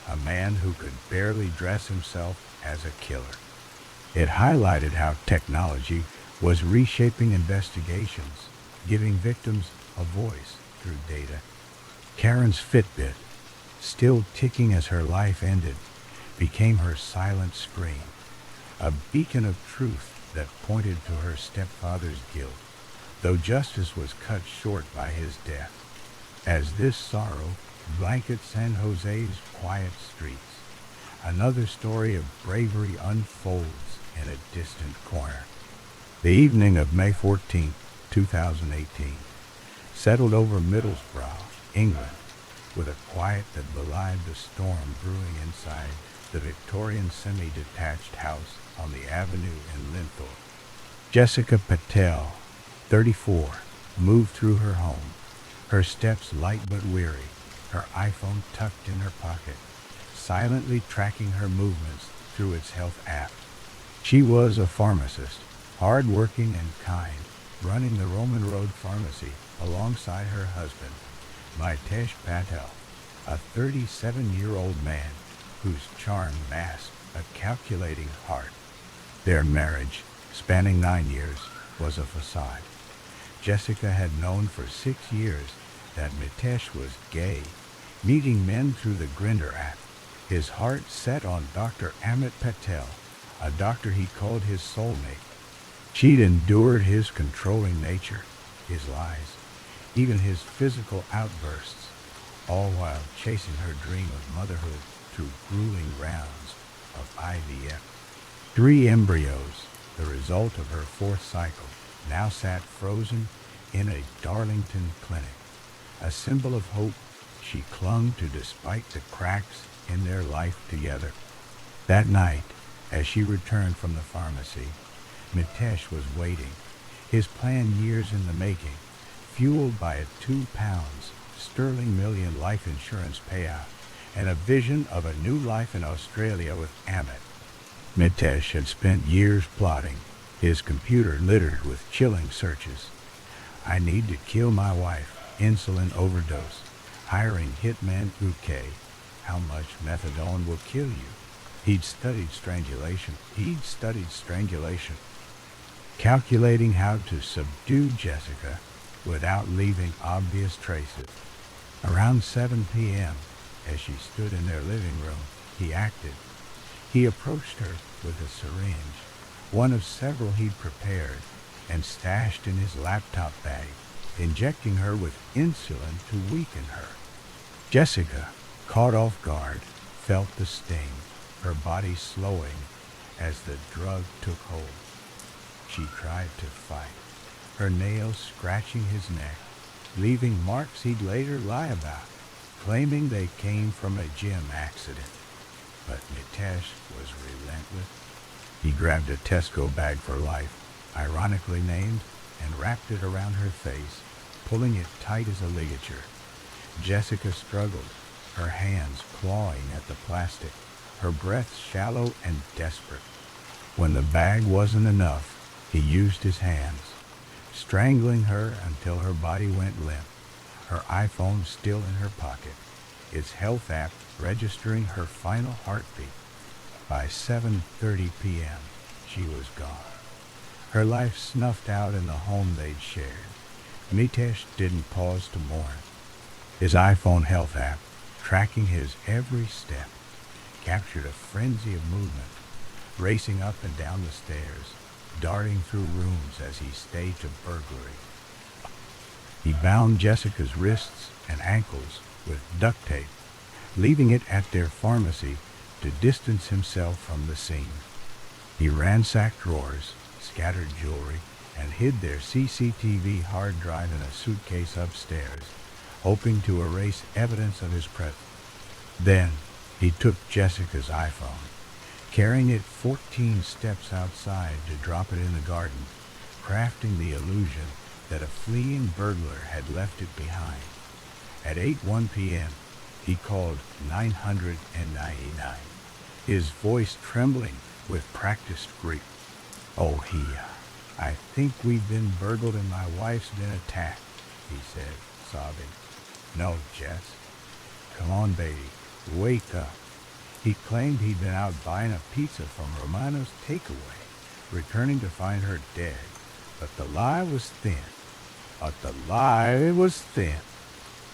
a man who could barely dress himself as a killer. It highlighted how technology was reshaping investigations, giving victims a voice through data. Karen's Fitbit, still ticking as her life ended, became her silent scream, a beacon of truth that pointed to her stepfather's guilt, though justice was cut short by his death. As this sorrow blankets San Jose's quiet streets, another story of bravery unfolds in a distant corner. The evening of May 14, 2018, settled over Middlesbrough, England, with a quiet that belied the storm brewing inside the Victorian semi-detached house on the avenue in Linthorpe. Jessica Patel, 34, moved through her home, her steps light but weary, her iPhone tucked in her pocket, silently tracking her movements through its health app. She was a pharmacist, hard-working and kind, running the Roman Road Pharmacy alongside her husband, Mitesh Patel, a 37-year-old man whose charm masked a calculating heart. Their marriage, spanning 9 years, was a facade. Jessica had known for 6 years that Mitesh was gay, meeting men through the Grindr app, his heart set on Dr. Amit Patel, a doctor he called his soulmate. She'd endured his controlling nature, his lies, even his physical outbursts, all while chasing her dream of motherhood through grueling rounds of IVF. 3 embryos, the result of her 4th cycle, now sat frozen in a Darlington clinic, a symbol of hope she clung to despite the cracks in their life together. That night, as she returned from the pharmacy, Mitesh was waiting, his plan years in the making, fueled by a £2 sterling million life insurance payout and a vision of a new life in Australia with Amit. Mitesh had spent years plotting, his computer littered with chilling searches. I need to kill my wife, insulin overdose, hiring hitman UK, how much methadone will kill you. He'd studied strangulation, calculating how to subdue Jessica without leaving obvious traces. Around 7 p.m., as she stood in their living room, he acted. He approached her with a syringe, one of several he'd prepared and stashed in his laptop bag, injecting her with insulin to weaken her. Jessica, caught off guard, felt the sting, her body slowing as the drug took hold. She tried to fight, her nails scratching his neck, leaving marks he'd later lie about, claiming they came from a gym accident. But Mitesh was relentless. He grabbed a Tesco bag for life, ironically named, and wrapped it around her face, pulling it tight as a ligature. Jessica struggled, her hands clawing at the plastic, her breath shallow and desperate. When the bag wasn't enough, he used his hands, strangling her until her body went limp, her iPhone still in her pocket, its health app registering her final heartbeat. By 7:30 p.m., she was gone, her life snuffed out in the home they'd shared, Mitesh didn't pause to mourn. His iPhone health app, tracking his every step, captured a frenzy of movement, racing up and down the stairs, darting through rooms as he staged a burglary. He bound Jessica's wrists and ankles with duct tape, leaving it at their pharmacy to distance himself from the scene. He ransacked drawers, scattered jewelry, and hid their CCTV hard drive in a suitcase upstairs, hoping to erase evidence of his presence. Then he took Jessica's iPhone, carrying it 14 steps outside to drop it in the garden, crafting the illusion that a fleeing burglar had left it behind. At 8:01 p.m., he called 999, his voice trembling with practiced grief. "Oh, I think we've been burgled and my wife's been attacked," he said, sobbing. "No, Jess. Come on, baby. Wake up." He claimed he'd been out buying a pizza from Romano's takeaway, returning to find her dead. But the lie was thin.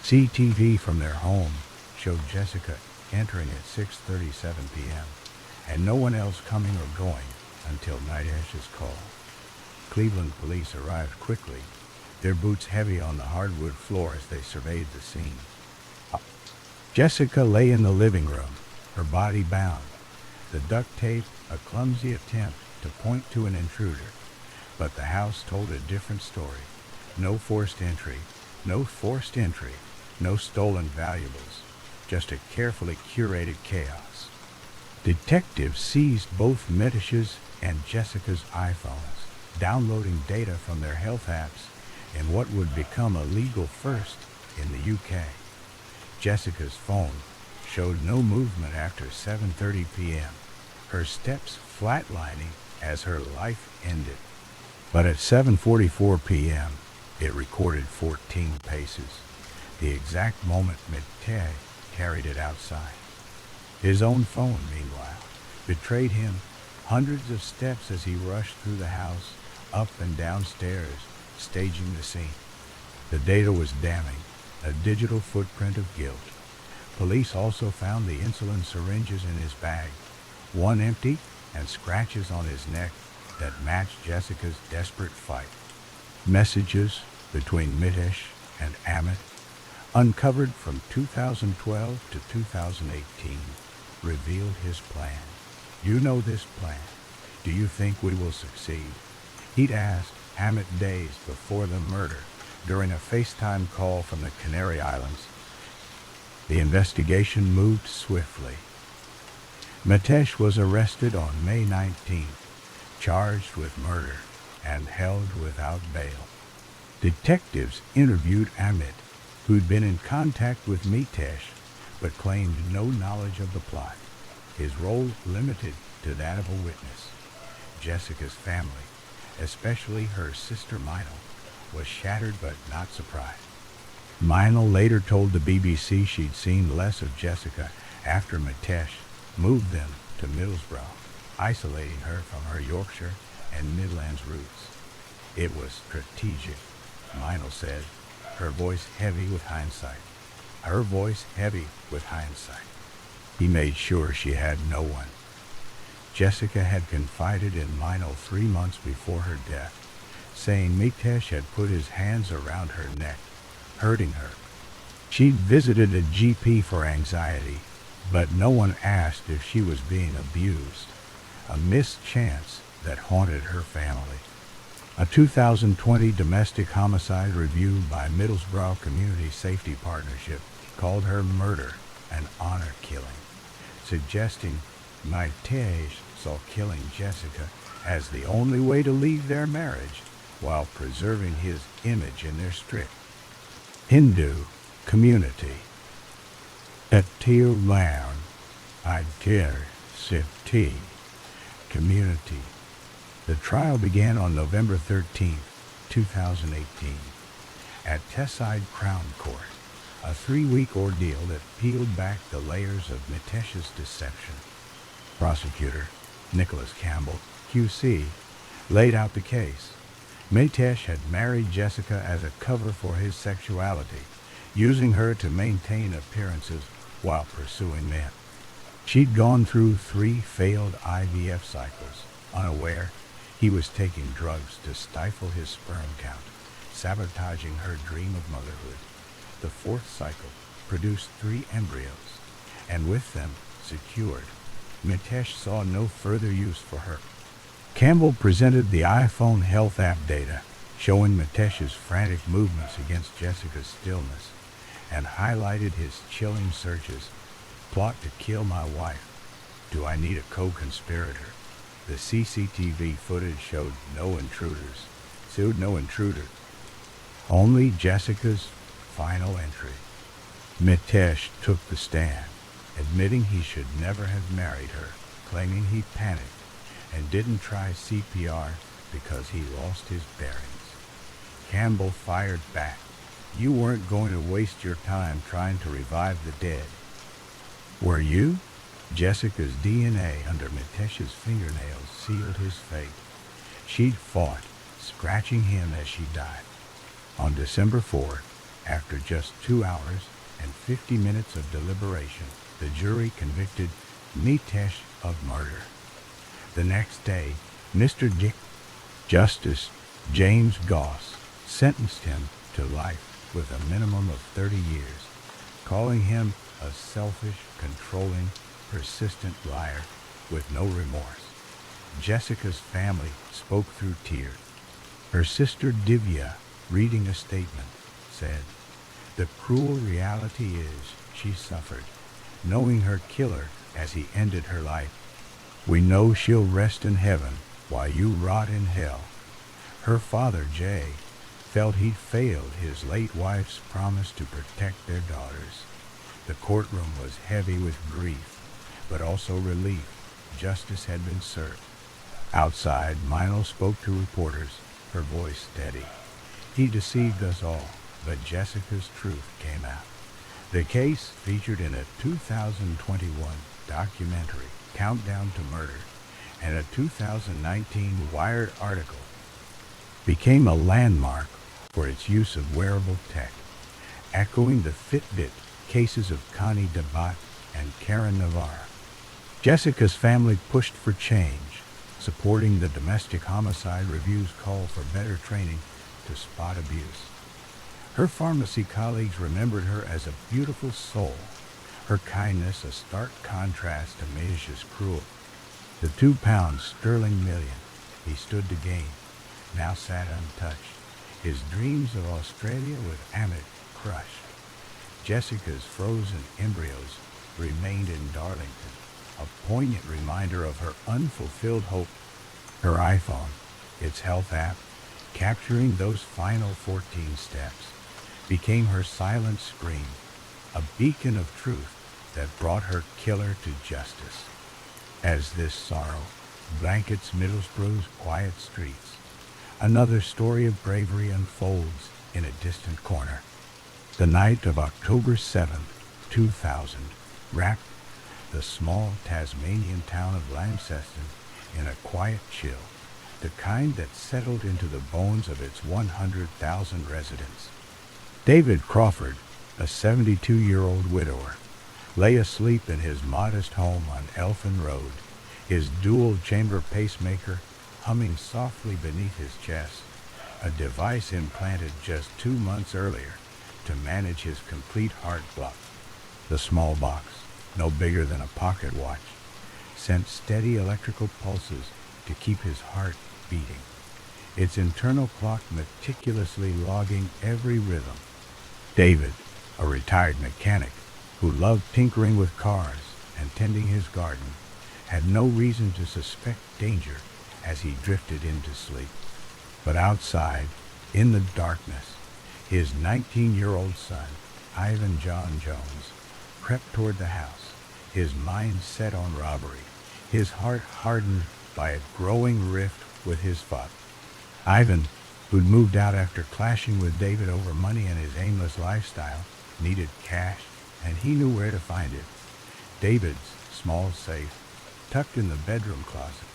CTV from their home showed Jessica entering at 6:37 p.m. and no one else coming or going until Mitesh's call. Cleveland police arrived quickly, their boots heavy on the hardwood floor as they surveyed the scene. Jessica lay in the living room, her body bound, the duct tape a clumsy attempt to point to an intruder. But the house told a different story. No forced entry, no stolen valuables, just a carefully curated chaos. Detectives seized both Mitesh's and Jessica's iPhones, downloading data from their health apps in what would become a legal first in the UK. Jessica's phone showed no movement after 7:30 p.m., her steps flatlining as her life ended. But at 7:44 p.m., it recorded 14 paces, the exact moment Mitesh carried it outside. His own phone, meanwhile, betrayed him hundreds of steps as he rushed through the house, up and downstairs, staging the scene. The data was damning, a digital footprint of guilt. Police also found the insulin syringes in his bag, one empty and scratches on his neck that matched Jessica's desperate fight. Messages between Mitesh and Amit, uncovered from 2012 to 2018, revealed his plan. "You know this plan. Do you think we will succeed?" He'd asked Amit days before the murder during a FaceTime call from the Canary Islands. The investigation moved swiftly. Mitesh was arrested on May 19th, charged with murder, and held without bail. Detectives interviewed Amit, who'd been in contact with Mitesh but claimed no knowledge of the plot, his role limited to that of a witness. Jessica's family, especially her sister Meinl, was shattered but not surprised. Meinl later told the BBC she'd seen less of Jessica after Mitesh moved them to Middlesbrough, isolating her from her Yorkshire and Midlands roots. "It was strategic," Meinl said, her voice heavy with hindsight. He made sure she had no one. Jessica had confided in Meinl 3 months before her death, saying Mitesh had put his hands around her neck, hurting her. She'd visited a GP for anxiety, but no one asked if she was being abused, a missed chance that haunted her family. A 2020 domestic homicide review by Middlesbrough Community Safety Partnership called her murder an honor killing, suggesting Mitesh saw killing Jessica as the only way to leave their marriage while preserving his image in their strict Hindu community. Etilan Idir Sifti community. The trial began on November 13, 2018, at Teesside Crown Court, a 3-week ordeal that peeled back the layers of Mitesh's deception. Prosecutor Nicholas Campbell, QC, laid out the case, Matesh had married Jessica as a cover for his sexuality, using her to maintain appearances while pursuing men. She'd gone through 3 failed IVF cycles, unaware he was taking drugs to stifle his sperm count, sabotaging her dream of motherhood. The 4th cycle produced 3 embryos, and with them secured, Mitesh saw no further use for her. Campbell presented the iPhone health app data, showing Mitesh's frantic movements against Jessica's stillness, and highlighted his chilling searches. Plot to kill my wife. Do I need a co-conspirator? The CCTV footage showed no intruders. Only Jessica's final entry. Mitesh took the stand, admitting he should never have married her, claiming he panicked and didn't try CPR because he lost his bearings. Campbell fired back. You weren't going to waste your time trying to revive the dead. Were you? Jessica's DNA under Mitesh's fingernails sealed his fate. She'd fought, scratching him as she died. On December 4th, after just 2 hours and 50 minutes of deliberation, the jury convicted Mitesh of murder. The next day, Justice James Goss sentenced him to life with a minimum of 30 years, calling him a selfish, controlling, persistent liar with no remorse. Jessica's family spoke through tears. Her sister Divya, reading a statement, said, "The cruel reality is she suffered, knowing her killer as he ended her life. We know she'll rest in heaven while you rot in hell." Her father, Jay, felt he'd failed his late wife's promise to protect their daughters. The courtroom was heavy with grief, but also relief. Justice had been served. Outside, Milo spoke to reporters, her voice steady. He deceived us all, but Jessica's truth came out. The case, featured in a 2021 documentary, Countdown to Murder, and a 2019 Wired article, became a landmark for its use of wearable tech, echoing the Fitbit cases of Connie DeBott and Karen Navarre. Jessica's family pushed for change, supporting the Domestic Homicide Review's call for better training to spot abuse. Her pharmacy colleagues remembered her as a beautiful soul, her kindness a stark contrast to Mitesh's cruelty. The £2 sterling million he stood to gain now sat untouched, his dreams of Australia with Amit crushed. Jessica's frozen embryos remained in Darlington, a poignant reminder of her unfulfilled hope. Her iPhone, its health app, capturing those final 14 steps, became her silent scream, a beacon of truth that brought her killer to justice. As this sorrow blankets Middlesbrough's quiet streets, another story of bravery unfolds in a distant corner. The night of October 7, 2000, wrapped the small Tasmanian town of Launceston in a quiet chill, the kind that settled into the bones of its 100,000 residents. David Crawford, a 72-year-old widower, lay asleep in his modest home on Elfin Road, his dual-chamber pacemaker humming softly beneath his chest, a device implanted just 2 months earlier to manage his complete heart block. The small box, no bigger than a pocket watch, sent steady electrical pulses to keep his heart beating, its internal clock meticulously logging every rhythm. David, a retired mechanic who loved tinkering with cars and tending his garden, had no reason to suspect danger as he drifted into sleep. But outside, in the darkness, his 19-year-old son, Ivan John Jones, crept toward the house, his mind set on robbery, his heart hardened by a growing rift with his father. Ivan, who'd moved out after clashing with David over money and his aimless lifestyle, needed cash, and he knew where to find it. David's small safe, tucked in the bedroom closet.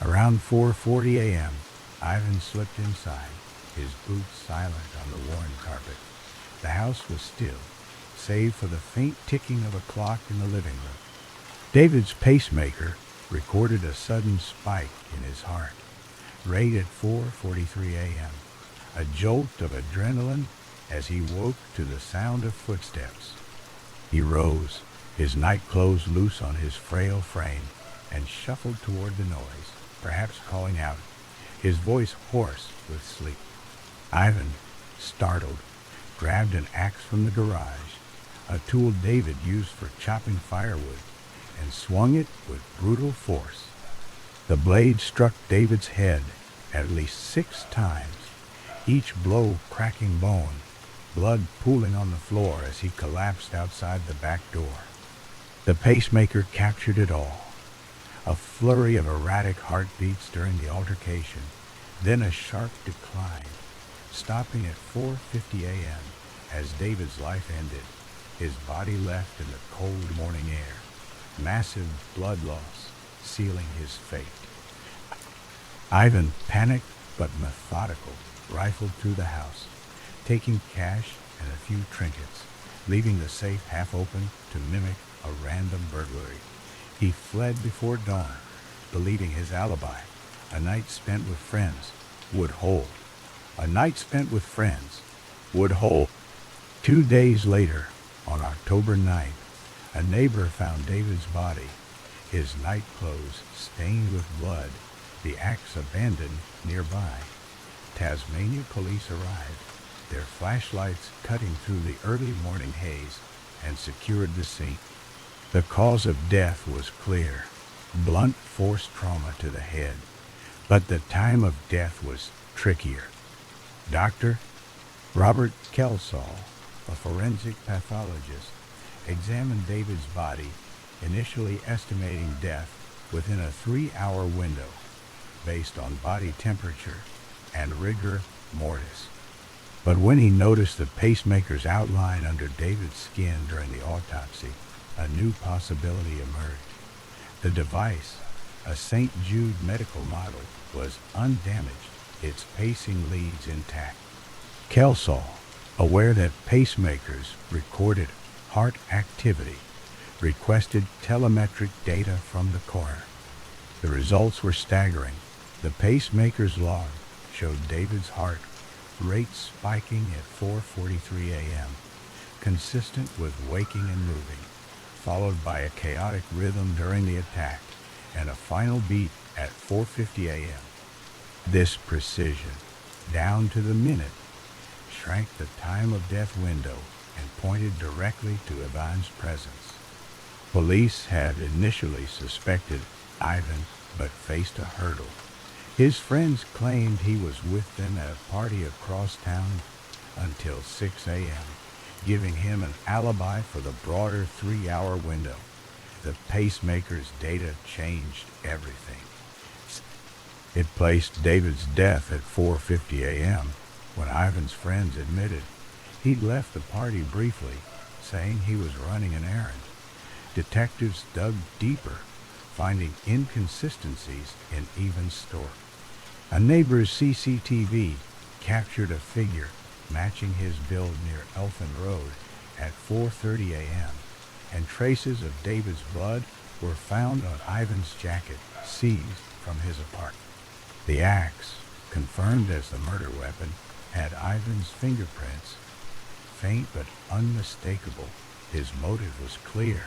Around 4:40 a.m., Ivan slipped inside, his boots silent on the worn carpet. The house was still, save for the faint ticking of a clock in the living room. David's pacemaker recorded a sudden spike in his heart, right at 4:43 a.m., a jolt of adrenaline as he woke to the sound of footsteps. He rose, his nightclothes loose on his frail frame, and shuffled toward the noise, perhaps calling out, his voice hoarse with sleep. Ivan, startled, grabbed an axe from the garage, a tool David used for chopping firewood, and swung it with brutal force. The blade struck David's head at least 6 times, each blow cracking bone, blood pooling on the floor as he collapsed outside the back door. The pacemaker captured it all. A flurry of erratic heartbeats during the altercation, then a sharp decline, stopping at 4:50 a.m. as David's life ended, his body left in the cold morning air, massive blood loss sealing his fate. Ivan, panicked but methodical, rifled through the house, taking cash and a few trinkets, leaving the safe half open to mimic a random burglary. He fled before dawn, believing his alibi, a night spent with friends, would hold. A night spent with friends would hold. 2 days later, on October 9th, a neighbor found David's body, his nightclothes stained with blood, the axe abandoned nearby. Tasmania police arrived, their flashlights cutting through the early morning haze, and secured the scene. The cause of death was clear, blunt force trauma to the head, but the time of death was trickier. Dr. Robert Kelsall, a forensic pathologist, examined David's body, initially estimating death within a 3-hour window, based on body temperature and rigor mortis. But when he noticed the pacemaker's outline under David's skin during the autopsy, a new possibility emerged. The device, a St. Jude medical model, was undamaged, its pacing leads intact. Kelsall, aware that pacemakers recorded heart activity, requested telemetric data from the coroner. The results were staggering. The pacemaker's log showed David's heart rate spiking at 4:43 a.m., consistent with waking and moving, followed by a chaotic rhythm during the attack and a final beat at 4:50 a.m. This precision, down to the minute, shrank the time of death window and pointed directly to Ivan's presence. Police had initially suspected Ivan, but faced a hurdle. His friends claimed he was with them at a party across town until 6 a.m., giving him an alibi for the broader 3-hour window. The pacemaker's data changed everything. It placed David's death at 4:50 a.m. when Ivan's friends admitted he'd left the party briefly, saying he was running an errand. Detectives dug deeper, finding inconsistencies in Ivan's story. A neighbor's CCTV captured a figure matching his build near Elfin Road at 4:30 a.m., and traces of David's blood were found on Ivan's jacket, seized from his apartment. The axe, confirmed as the murder weapon, had Ivan's fingerprints, faint but unmistakable. His motive was clear: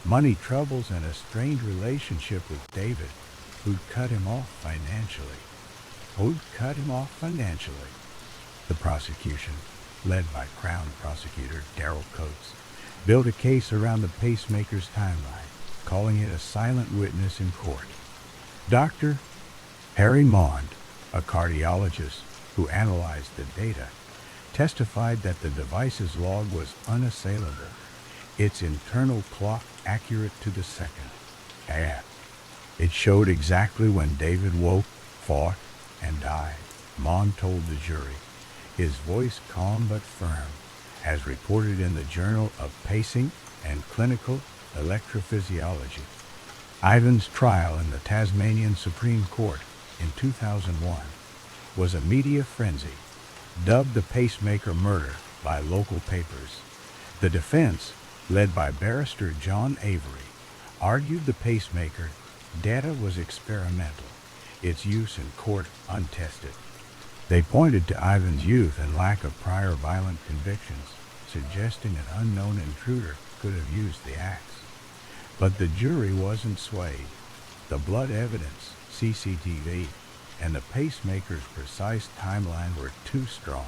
money troubles and a strained relationship with David, who'd cut him off financially. The prosecution, led by Crown Prosecutor Darrell Coates, built a case around the pacemaker's timeline, calling it a silent witness in court. Dr. Harry Mond, a cardiologist who analyzed the data, testified that the device's log was unassailable, its internal clock accurate to the second. It showed exactly when David woke, fought, and died, Mond told the jury, his voice calm but firm, as reported in the Journal of Pacing and Clinical Electrophysiology. Ivan's trial in the Tasmanian Supreme Court in 2001 was a media frenzy, dubbed the pacemaker murder by local papers. The defense, led by barrister John Avery, argued the pacemaker data was experimental, its use in court untested. They pointed to Ivan's youth and lack of prior violent convictions, suggesting an unknown intruder could have used the axe. But the jury wasn't swayed. The blood evidence, CCTV, and the pacemaker's precise timeline were too strong.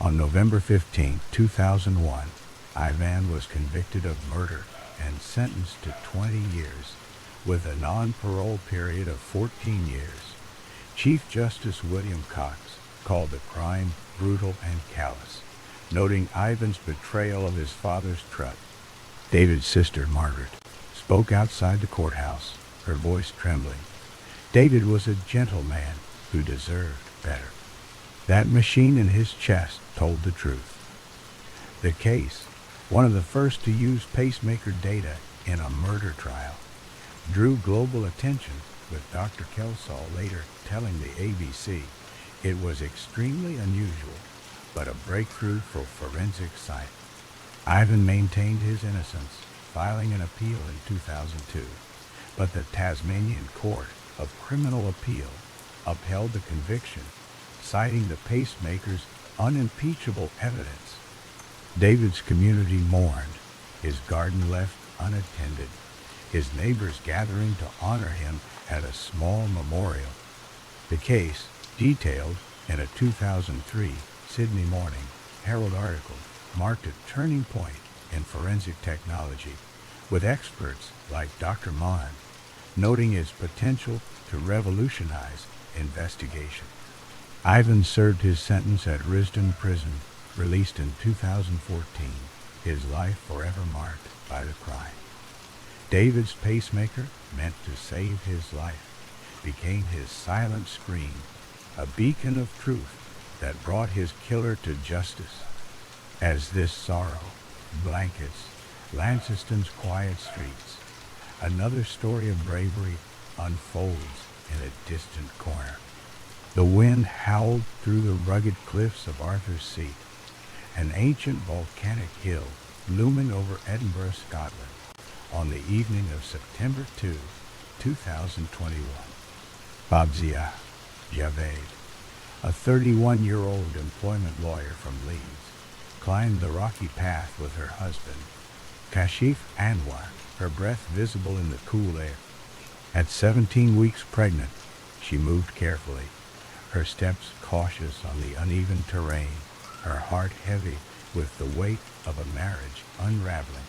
On November 15, 2001, Ivan was convicted of murder and sentenced to 20 years, with a non-parole period of 14 years. Chief Justice William Cox called the crime brutal and callous, noting Ivan's betrayal of his father's trust. David's sister, Margaret, spoke outside the courthouse, her voice trembling. David was a gentle man who deserved better. That machine in his chest told the truth. The case, one of the first to use pacemaker data in a murder trial, drew global attention, with Dr. Kelsall later telling the ABC it was extremely unusual, but a breakthrough for forensic science. Ivan maintained his innocence, filing an appeal in 2002, but the Tasmanian Court of Criminal Appeal upheld the conviction, citing the pacemaker's unimpeachable evidence. David's community mourned, his garden left unattended, his neighbors gathering to honor him at a small memorial. The case, detailed in a 2003 Sydney Morning Herald article, marked a turning point in forensic technology, with experts like Dr. Mon noting its potential to revolutionize investigation. Ivan served his sentence at Risdon Prison, released in 2014, his life forever marked by the crime. David's pacemaker, meant to save his life, became his silent scream, a beacon of truth that brought his killer to justice. As this sorrow blankets Launceston's quiet streets, another story of bravery unfolds in a distant corner. The wind howled through the rugged cliffs of Arthur's Seat, an ancient volcanic hill looming over Edinburgh, Scotland, on the evening of September 2, 2021. Fawzia Javed, a 31-year-old employment lawyer from Leeds, climbed the rocky path with her husband, Kashif Anwar, her breath visible in the cool air. At 17 weeks pregnant, she moved carefully, her steps cautious on the uneven terrain, her heart heavy with the weight of a marriage unraveling.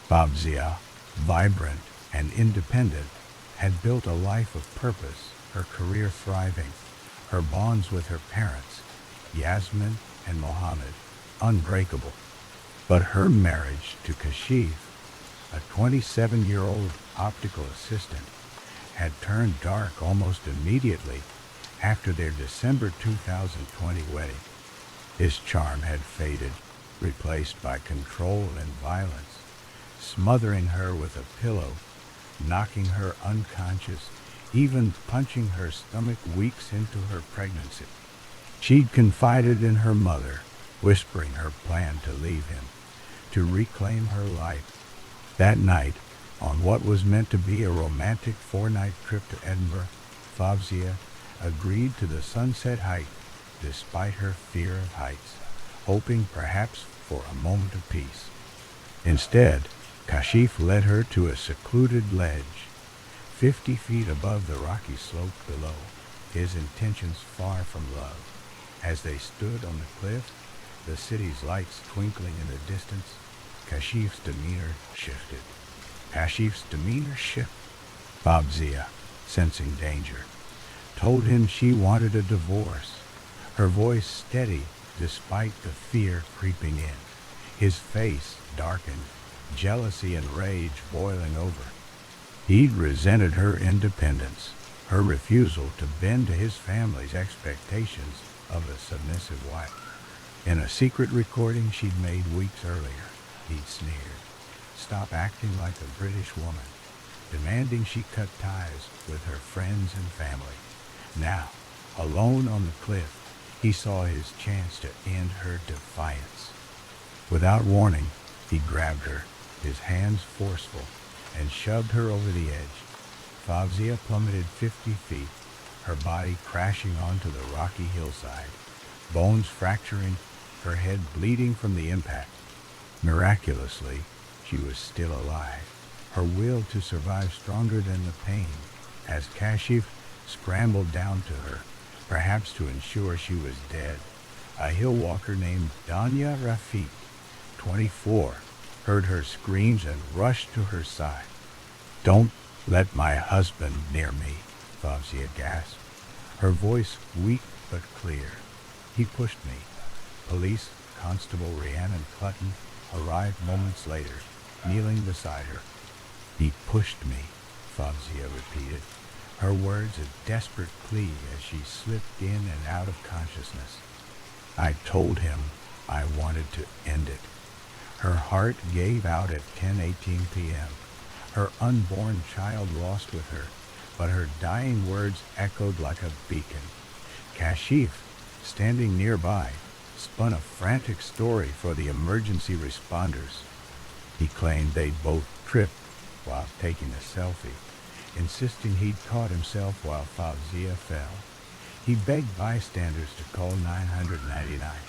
Fawzia, vibrant and independent, had built a life of purpose, her career thriving, her bonds with her parents, Yasmin and Mohammed, unbreakable. But her marriage to Kashif, a 27-year-old optical assistant, had turned dark almost immediately after their December 2020 wedding. His charm had faded, replaced by control and violence, smothering her with a pillow, knocking her unconscious, even punching her stomach weeks into her pregnancy. She'd confided in her mother, whispering her plan to leave him, to reclaim her life. That night, on what was meant to be a romantic 4-night trip to Edinburgh, Fawzia agreed to the Sunset Hike despite her fear of heights, hoping perhaps for a moment of peace. Instead, Kashif led her to a secluded ledge, 50 feet above the rocky slope below, his intentions far from love. As they stood on the cliff, the city's lights twinkling in the distance, Kashif's demeanor shifted. Fawzia, sensing danger, told him she wanted a divorce, her voice steady despite the fear creeping in. His face darkened, jealousy and rage boiling over. He'd resented her independence, her refusal to bend to his family's expectations of a submissive wife. In a secret recording she'd made weeks earlier, he'd sneered, "Stop acting like a British woman," demanding she cut ties with her friends and family. Now, alone on the cliff, he saw his chance to end her defiance. Without warning, he grabbed her, his hands forceful, and shoved her over the edge. Faurzia plummeted 50 feet, her body crashing onto the rocky hillside, bones fracturing, her head bleeding from the impact. Miraculously, she was still alive, her will to survive stronger than the pain, as Kashif scrambled down to her, perhaps to ensure she was dead. A hill walker named Danya Rafik, 24, heard her screams and rushed to her side. "Don't let my husband near me," Faurzia gasped, her voice weak but clear. "He pushed me." Police Constable Rhiannon Clutton arrived moments later, kneeling beside her. "He pushed me," Faurzia repeated, her words a desperate plea as she slipped in and out of consciousness. "I told him I wanted to end it." Her heart gave out at 10:18 p.m., her unborn child lost with her, but her dying words echoed like a beacon. Kashif, standing nearby, spun a frantic story for the emergency responders. He claimed they'd both tripped while taking a selfie, insisting he'd caught himself while Faurzia fell. He begged bystanders to call 999,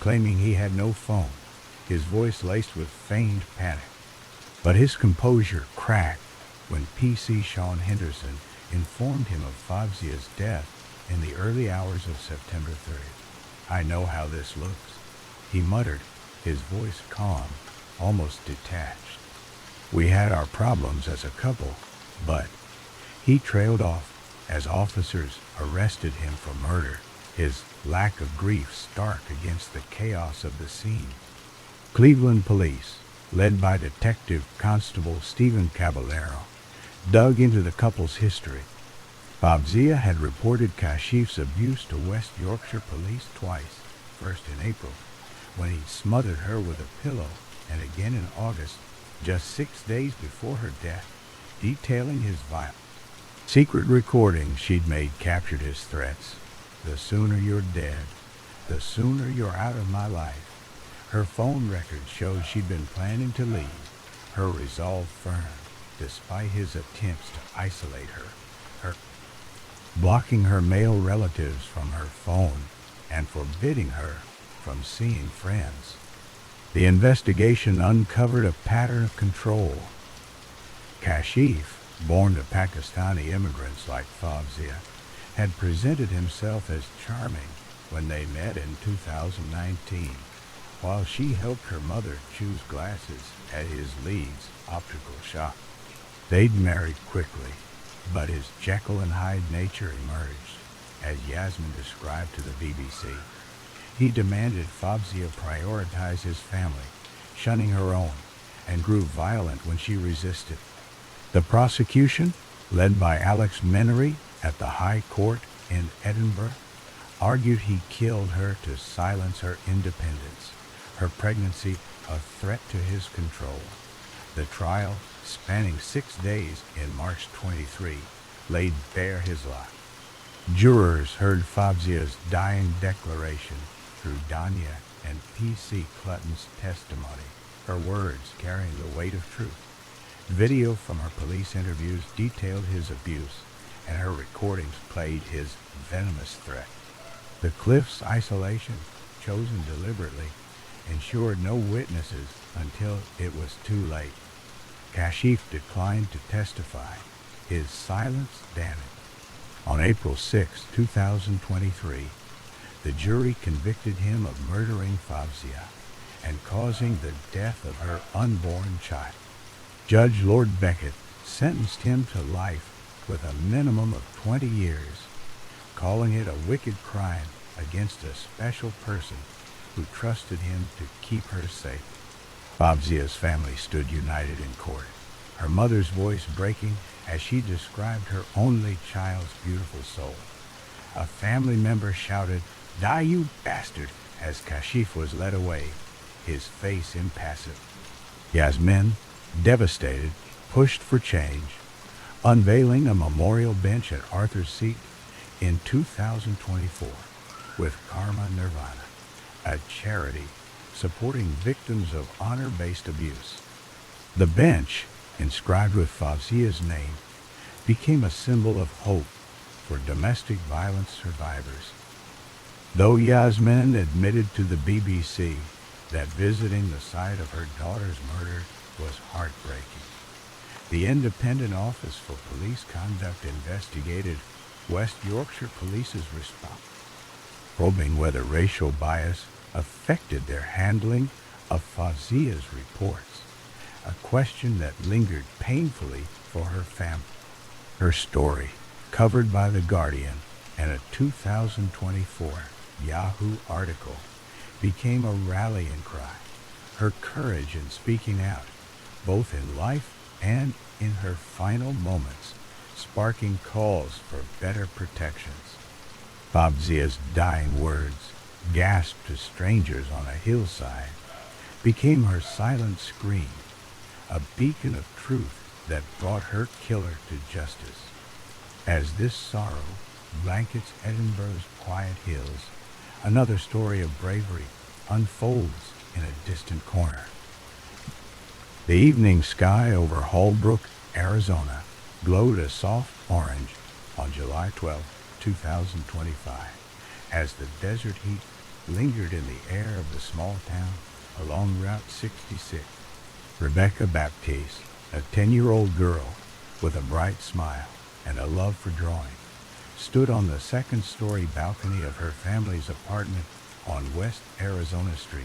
claiming he had no phone, his voice laced with feigned panic. But his composure cracked when PC Sean Henderson informed him of Faurzia's death in the early hours of September 30th. "I know how this looks," he muttered, his voice calm, almost detached. "We had our problems as a couple, but..." He trailed off as officers arrested him for murder, his lack of grief stark against the chaos of the scene. Cleveland police, led by Detective Constable Stephen Caballero, dug into the couple's history. Faurzia had reported Kashif's abuse to West Yorkshire police twice, first in April, when he smothered her with a pillow, and again in August, just 6 days before her death, detailing his violence. Secret recordings she'd made captured his threats. "The sooner you're dead, the sooner you're out of my life." Her phone records showed she'd been planning to leave, her resolve firm, despite his attempts to isolate her, blocking her male relatives from her phone and forbidding her from seeing friends. The investigation uncovered a pattern of control. Kashif, born to Pakistani immigrants like Faurzia, had presented himself as charming when they met in 2019, while she helped her mother choose glasses at his Leeds optical shop. They'd married quickly, but his Jekyll and Hyde nature emerged, as Yasmin described to the BBC. He demanded Faurzia prioritize his family, shunning her own, and grew violent when she resisted. The prosecution, led by Alex Menery at the High Court in Edinburgh, argued he killed her to silence her independence, her pregnancy a threat to his control. The trial, spanning 6 days in March 23, laid bare his lie. Jurors heard Faurzia's dying declaration through Danya and PC Clutton's testimony, her words carrying the weight of truth. Video from her police interviews detailed his abuse, and her recordings played his venomous threat. The cliff's isolation, chosen deliberately, ensured no witnesses until it was too late. Kashif declined to testify, his silence damning. On April 6, 2023, the jury convicted him of murdering Faurzia and causing the death of her unborn child. Judge Lord Beckett sentenced him to life with a minimum of 20 years, calling it a wicked crime against a special person who trusted him to keep her safe. Faurzia's family stood united in court, her mother's voice breaking as she described her only child's beautiful soul. A family member shouted, "Die, you bastard," as Kashif was led away, his face impassive. Yasmin, devastated, pushed for change. Unveiling a memorial bench at Arthur's Seat, in 2024 with Karma Nirvana, a charity supporting victims of honor-based abuse. The bench, inscribed with Fawzia's name, became a symbol of hope for domestic violence survivors. Though Yasmin admitted to the BBC that visiting the site of her daughter's murder was heartbreaking, the Independent Office for Police Conduct investigated West Yorkshire Police's response, probing whether racial bias affected their handling of Fawzia's reports, a question that lingered painfully for her family. Her story, covered by The Guardian and a 2024 Yahoo article, became a rallying cry. Her courage in speaking out, both in life and in her final moments, sparking calls for better protections. Fawzia's dying words, gasped to strangers on a hillside, became her silent scream, a beacon of truth that brought her killer to justice. As this sorrow blankets Edinburgh's quiet hills, another story of bravery unfolds in a distant corner. The evening sky over Holbrook, Arizona, glowed a soft orange on July 12, 2025, as the desert heat lingered in the air of the small town along Route 66. Rebecca Baptiste, a 10-year-old girl with a bright smile and a love for drawing, stood on the second-story balcony of her family's apartment on West Arizona Street.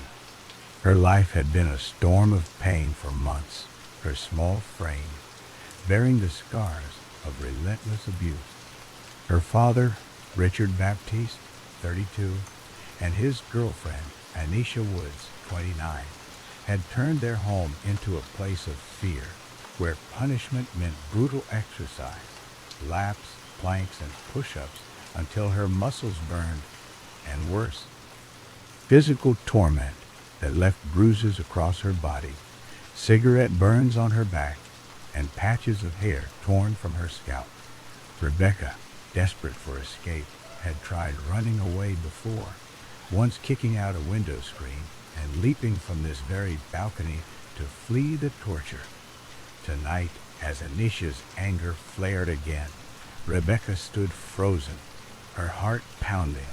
Her life had been a storm of pain for months, her small frame bearing the scars of relentless abuse. Her father, Richard Baptiste, 32, and his girlfriend, Anisha Woods, 29, had turned their home into a place of fear, where punishment meant brutal exercise, laps, planks, and push-ups until her muscles burned, and worse, physical torment that left bruises across her body, cigarette burns on her back, and patches of hair torn from her scalp. Rebecca, desperate for escape, had tried running away before, once kicking out a window screen and leaping from this very balcony to flee the torture. Tonight, as Anisha's anger flared again, Rebecca stood frozen, her heart pounding.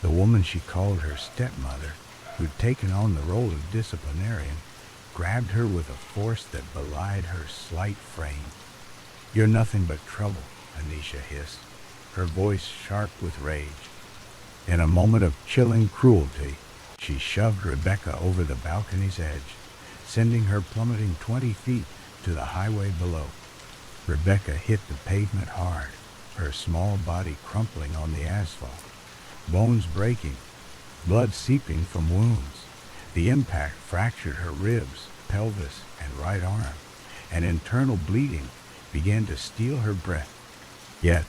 The woman she called her stepmother, who'd taken on the role of disciplinarian, grabbed her with a force that belied her slight frame. "You're nothing but trouble," Anisha hissed, her voice sharp with rage. In a moment of chilling cruelty, she shoved Rebecca over the balcony's edge, sending her plummeting 20 feet to the highway below. Rebecca hit the pavement hard, her small body crumpling on the asphalt, bones breaking, blood seeping from wounds. The impact fractured her ribs, pelvis, and right arm, and internal bleeding began to steal her breath. Yet,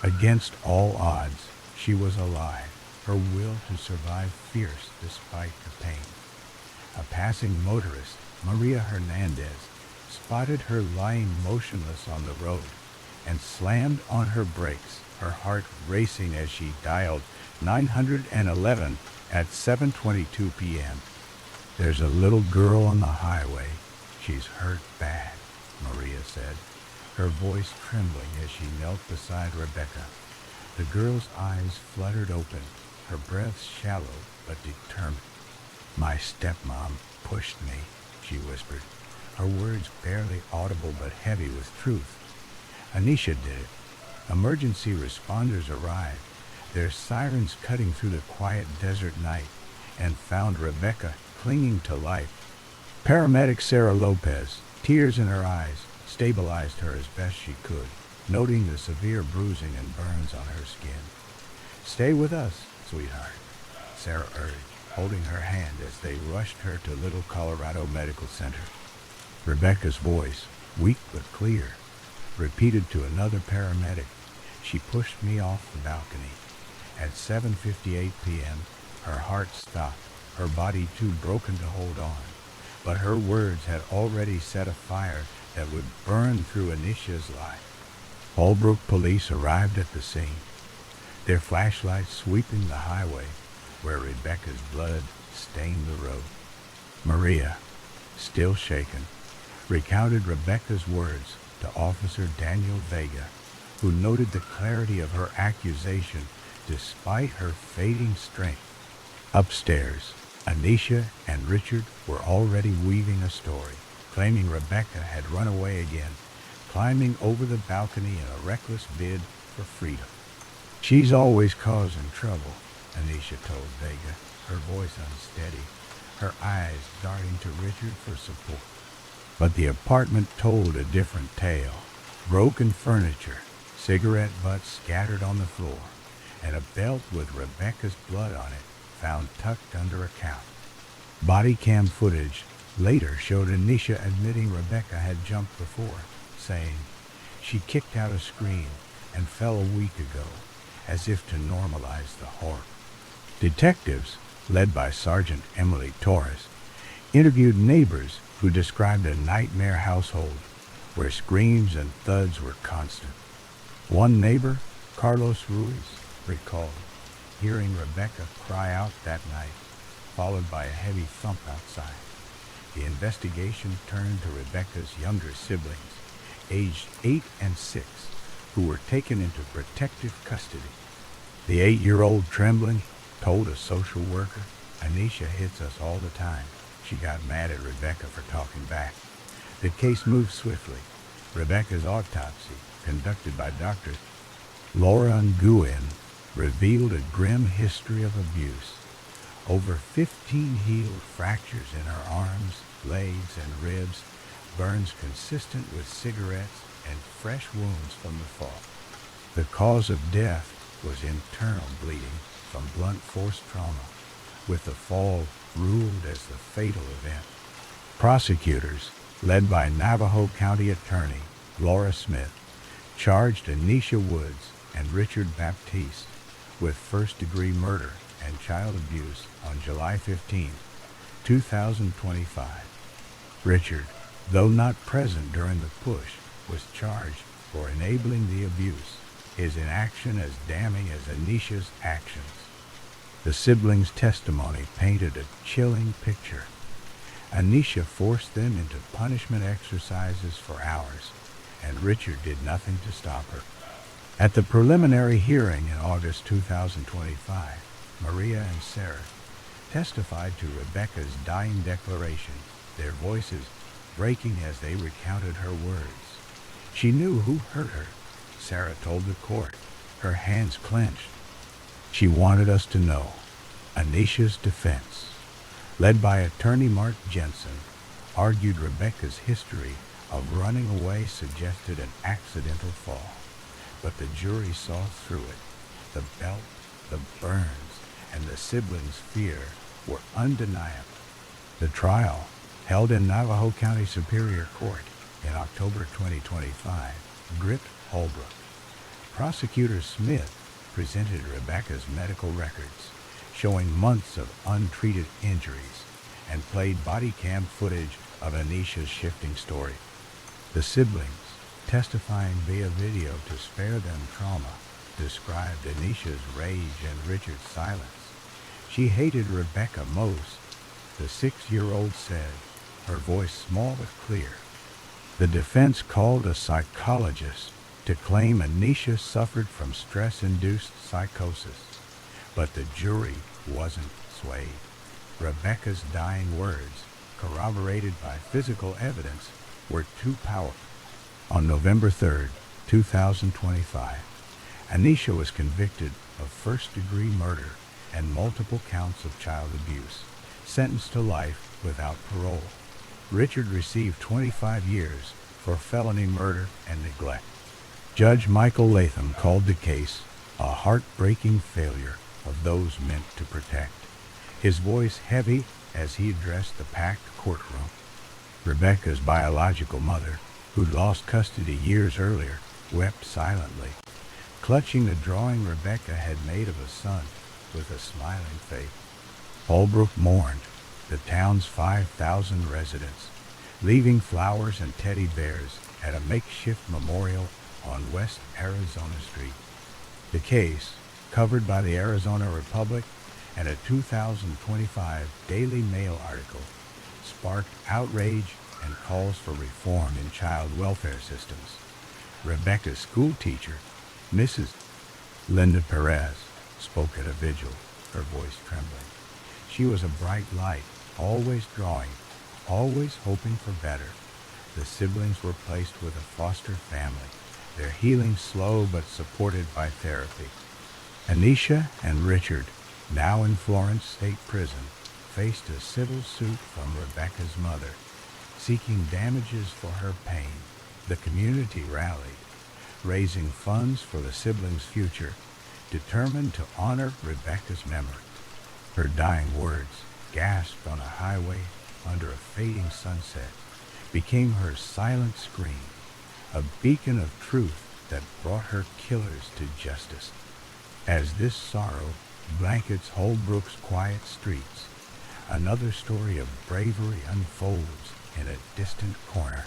against all odds, she was alive, her will to survive fierce despite the pain. A passing motorist, Maria Hernandez, spotted her lying motionless on the road and slammed on her brakes, her heart racing as she dialed 911 at 7:22 p.m. "There's a little girl on the highway. She's hurt bad," Maria said, her voice trembling as she knelt beside Rebecca. The girl's eyes fluttered open, her breath shallow but determined. "My stepmom pushed me," she whispered, her words barely audible but heavy with truth. "Anisha did it. Emergency responders arrived, their sirens cutting through the quiet desert night, and found Rebecca clinging to life. Paramedic Sarah Lopez, tears in her eyes, stabilized her as best she could, noting the severe bruising and burns on her skin. "Stay with us, sweetheart," Sarah urged, holding her hand as they rushed her to Little Colorado Medical Center. Rebecca's voice, weak but clear, repeated to another paramedic, "She pushed me off the balcony." At 7:58 p.m., her heart stopped, her body too broken to hold on. But her words had already set a fire that would burn through Anisha's life. Holbrook police arrived at the scene, their flashlights sweeping the highway where Rebecca's blood stained the road. Maria, still shaken, recounted Rebecca's words to Officer Daniel Vega, who noted the clarity of her accusation despite her fading strength. Upstairs, Anisha and Richard were already weaving a story, claiming Rebecca had run away again, climbing over the balcony in a reckless bid for freedom. "She's always causing trouble," Anisha told Vega, her voice unsteady, her eyes darting to Richard for support. But the apartment told a different tale. Broken furniture, cigarette butts scattered on the floor, and a belt with Rebecca's blood on it found tucked under a couch. Body cam footage later showed Anisha admitting Rebecca had jumped before, saying she kicked out a screen and fell a week ago, as if to normalize the horror. Detectives, led by Sergeant Emily Torres, interviewed neighbors who described a nightmare household where screams and thuds were constant. One neighbor, Carlos Ruiz, recalled hearing Rebecca cry out that night, followed by a heavy thump outside. The investigation turned to Rebecca's younger siblings, aged 8 and 6, who were taken into protective custody. The 8-year-old trembling told a social worker, "Anisha hits us all the time. She got mad at Rebecca for talking back." The case moved swiftly. Rebecca's autopsy, conducted by Dr. Laura Nguyen, revealed a grim history of abuse. Over 15 healed fractures in her arms, legs, and ribs, burns consistent with cigarettes, and fresh wounds from the fall. The cause of death was internal bleeding from blunt force trauma, with the fall ruled as the fatal event. Prosecutors, led by Navajo County Attorney Laura Smith, charged Anisha Woods and Richard Baptiste with first-degree murder and child abuse on July 15, 2025. Richard, though not present during the push, was charged for enabling the abuse, his inaction as damning as Anisha's actions. The siblings' testimony painted a chilling picture. Anisha forced them into punishment exercises for hours, and Richard did nothing to stop her. At the preliminary hearing in August 2025, Maria and Sarah testified to Rebecca's dying declaration, their voices breaking as they recounted her words. She knew who hurt her, Sarah told the court, her hands clenched. She wanted us to know. Anisha's defense, led by attorney Mark Jensen, argued Rebecca's history of running away suggested an accidental fall. But the jury saw through it. The belt, the burns, and the siblings' fear were undeniable. The trial, held in Navajo County Superior Court in October 2025, gripped Holbrook. Prosecutor Smith presented Rebecca's medical records, showing months of untreated injuries, and played body cam footage of Anisha's shifting story. The siblings, testifying via video to spare them trauma, described Anisha's rage and Richard's silence. She hated Rebecca most, the 6-year-old said, her voice small but clear. The defense called a psychologist to claim Anisha suffered from stress-induced psychosis, but the jury wasn't swayed. Rebecca's dying words, corroborated by physical evidence, were too powerful. On November 3, 2025, Anisha was convicted of first-degree murder and multiple counts of child abuse, sentenced to life without parole. Richard received 25 years for felony murder and neglect. Judge Michael Latham called the case a heartbreaking failure of those meant to protect, his voice heavy as he addressed the packed courtroom. Rebecca's biological mother, who'd lost custody years earlier, wept silently, clutching the drawing Rebecca had made of a son with a smiling face. Holbrook mourned, the town's 5,000 residents, leaving flowers and teddy bears at a makeshift memorial on West Arizona Street. The case, covered by the Arizona Republic and a 2025 Daily Mail article, sparked outrage and calls for reform in child welfare systems. Rebecca's school teacher, Mrs. Linda Perez, spoke at a vigil, her voice trembling. She was a bright light, always drawing, always hoping for better. The siblings were placed with a foster family, their healing slow but supported by therapy. Anisha and Richard, now in Florence State Prison, faced a civil suit from Rebecca's mother, seeking damages for her pain. The community rallied, raising funds for the siblings' future, determined to honor Rebecca's memory. Her dying words, gasped on a highway under a fading sunset, became her silent scream, a beacon of truth that brought her killers to justice. As this sorrow blankets Holbrook's quiet streets, another story of bravery unfolds in a distant corner.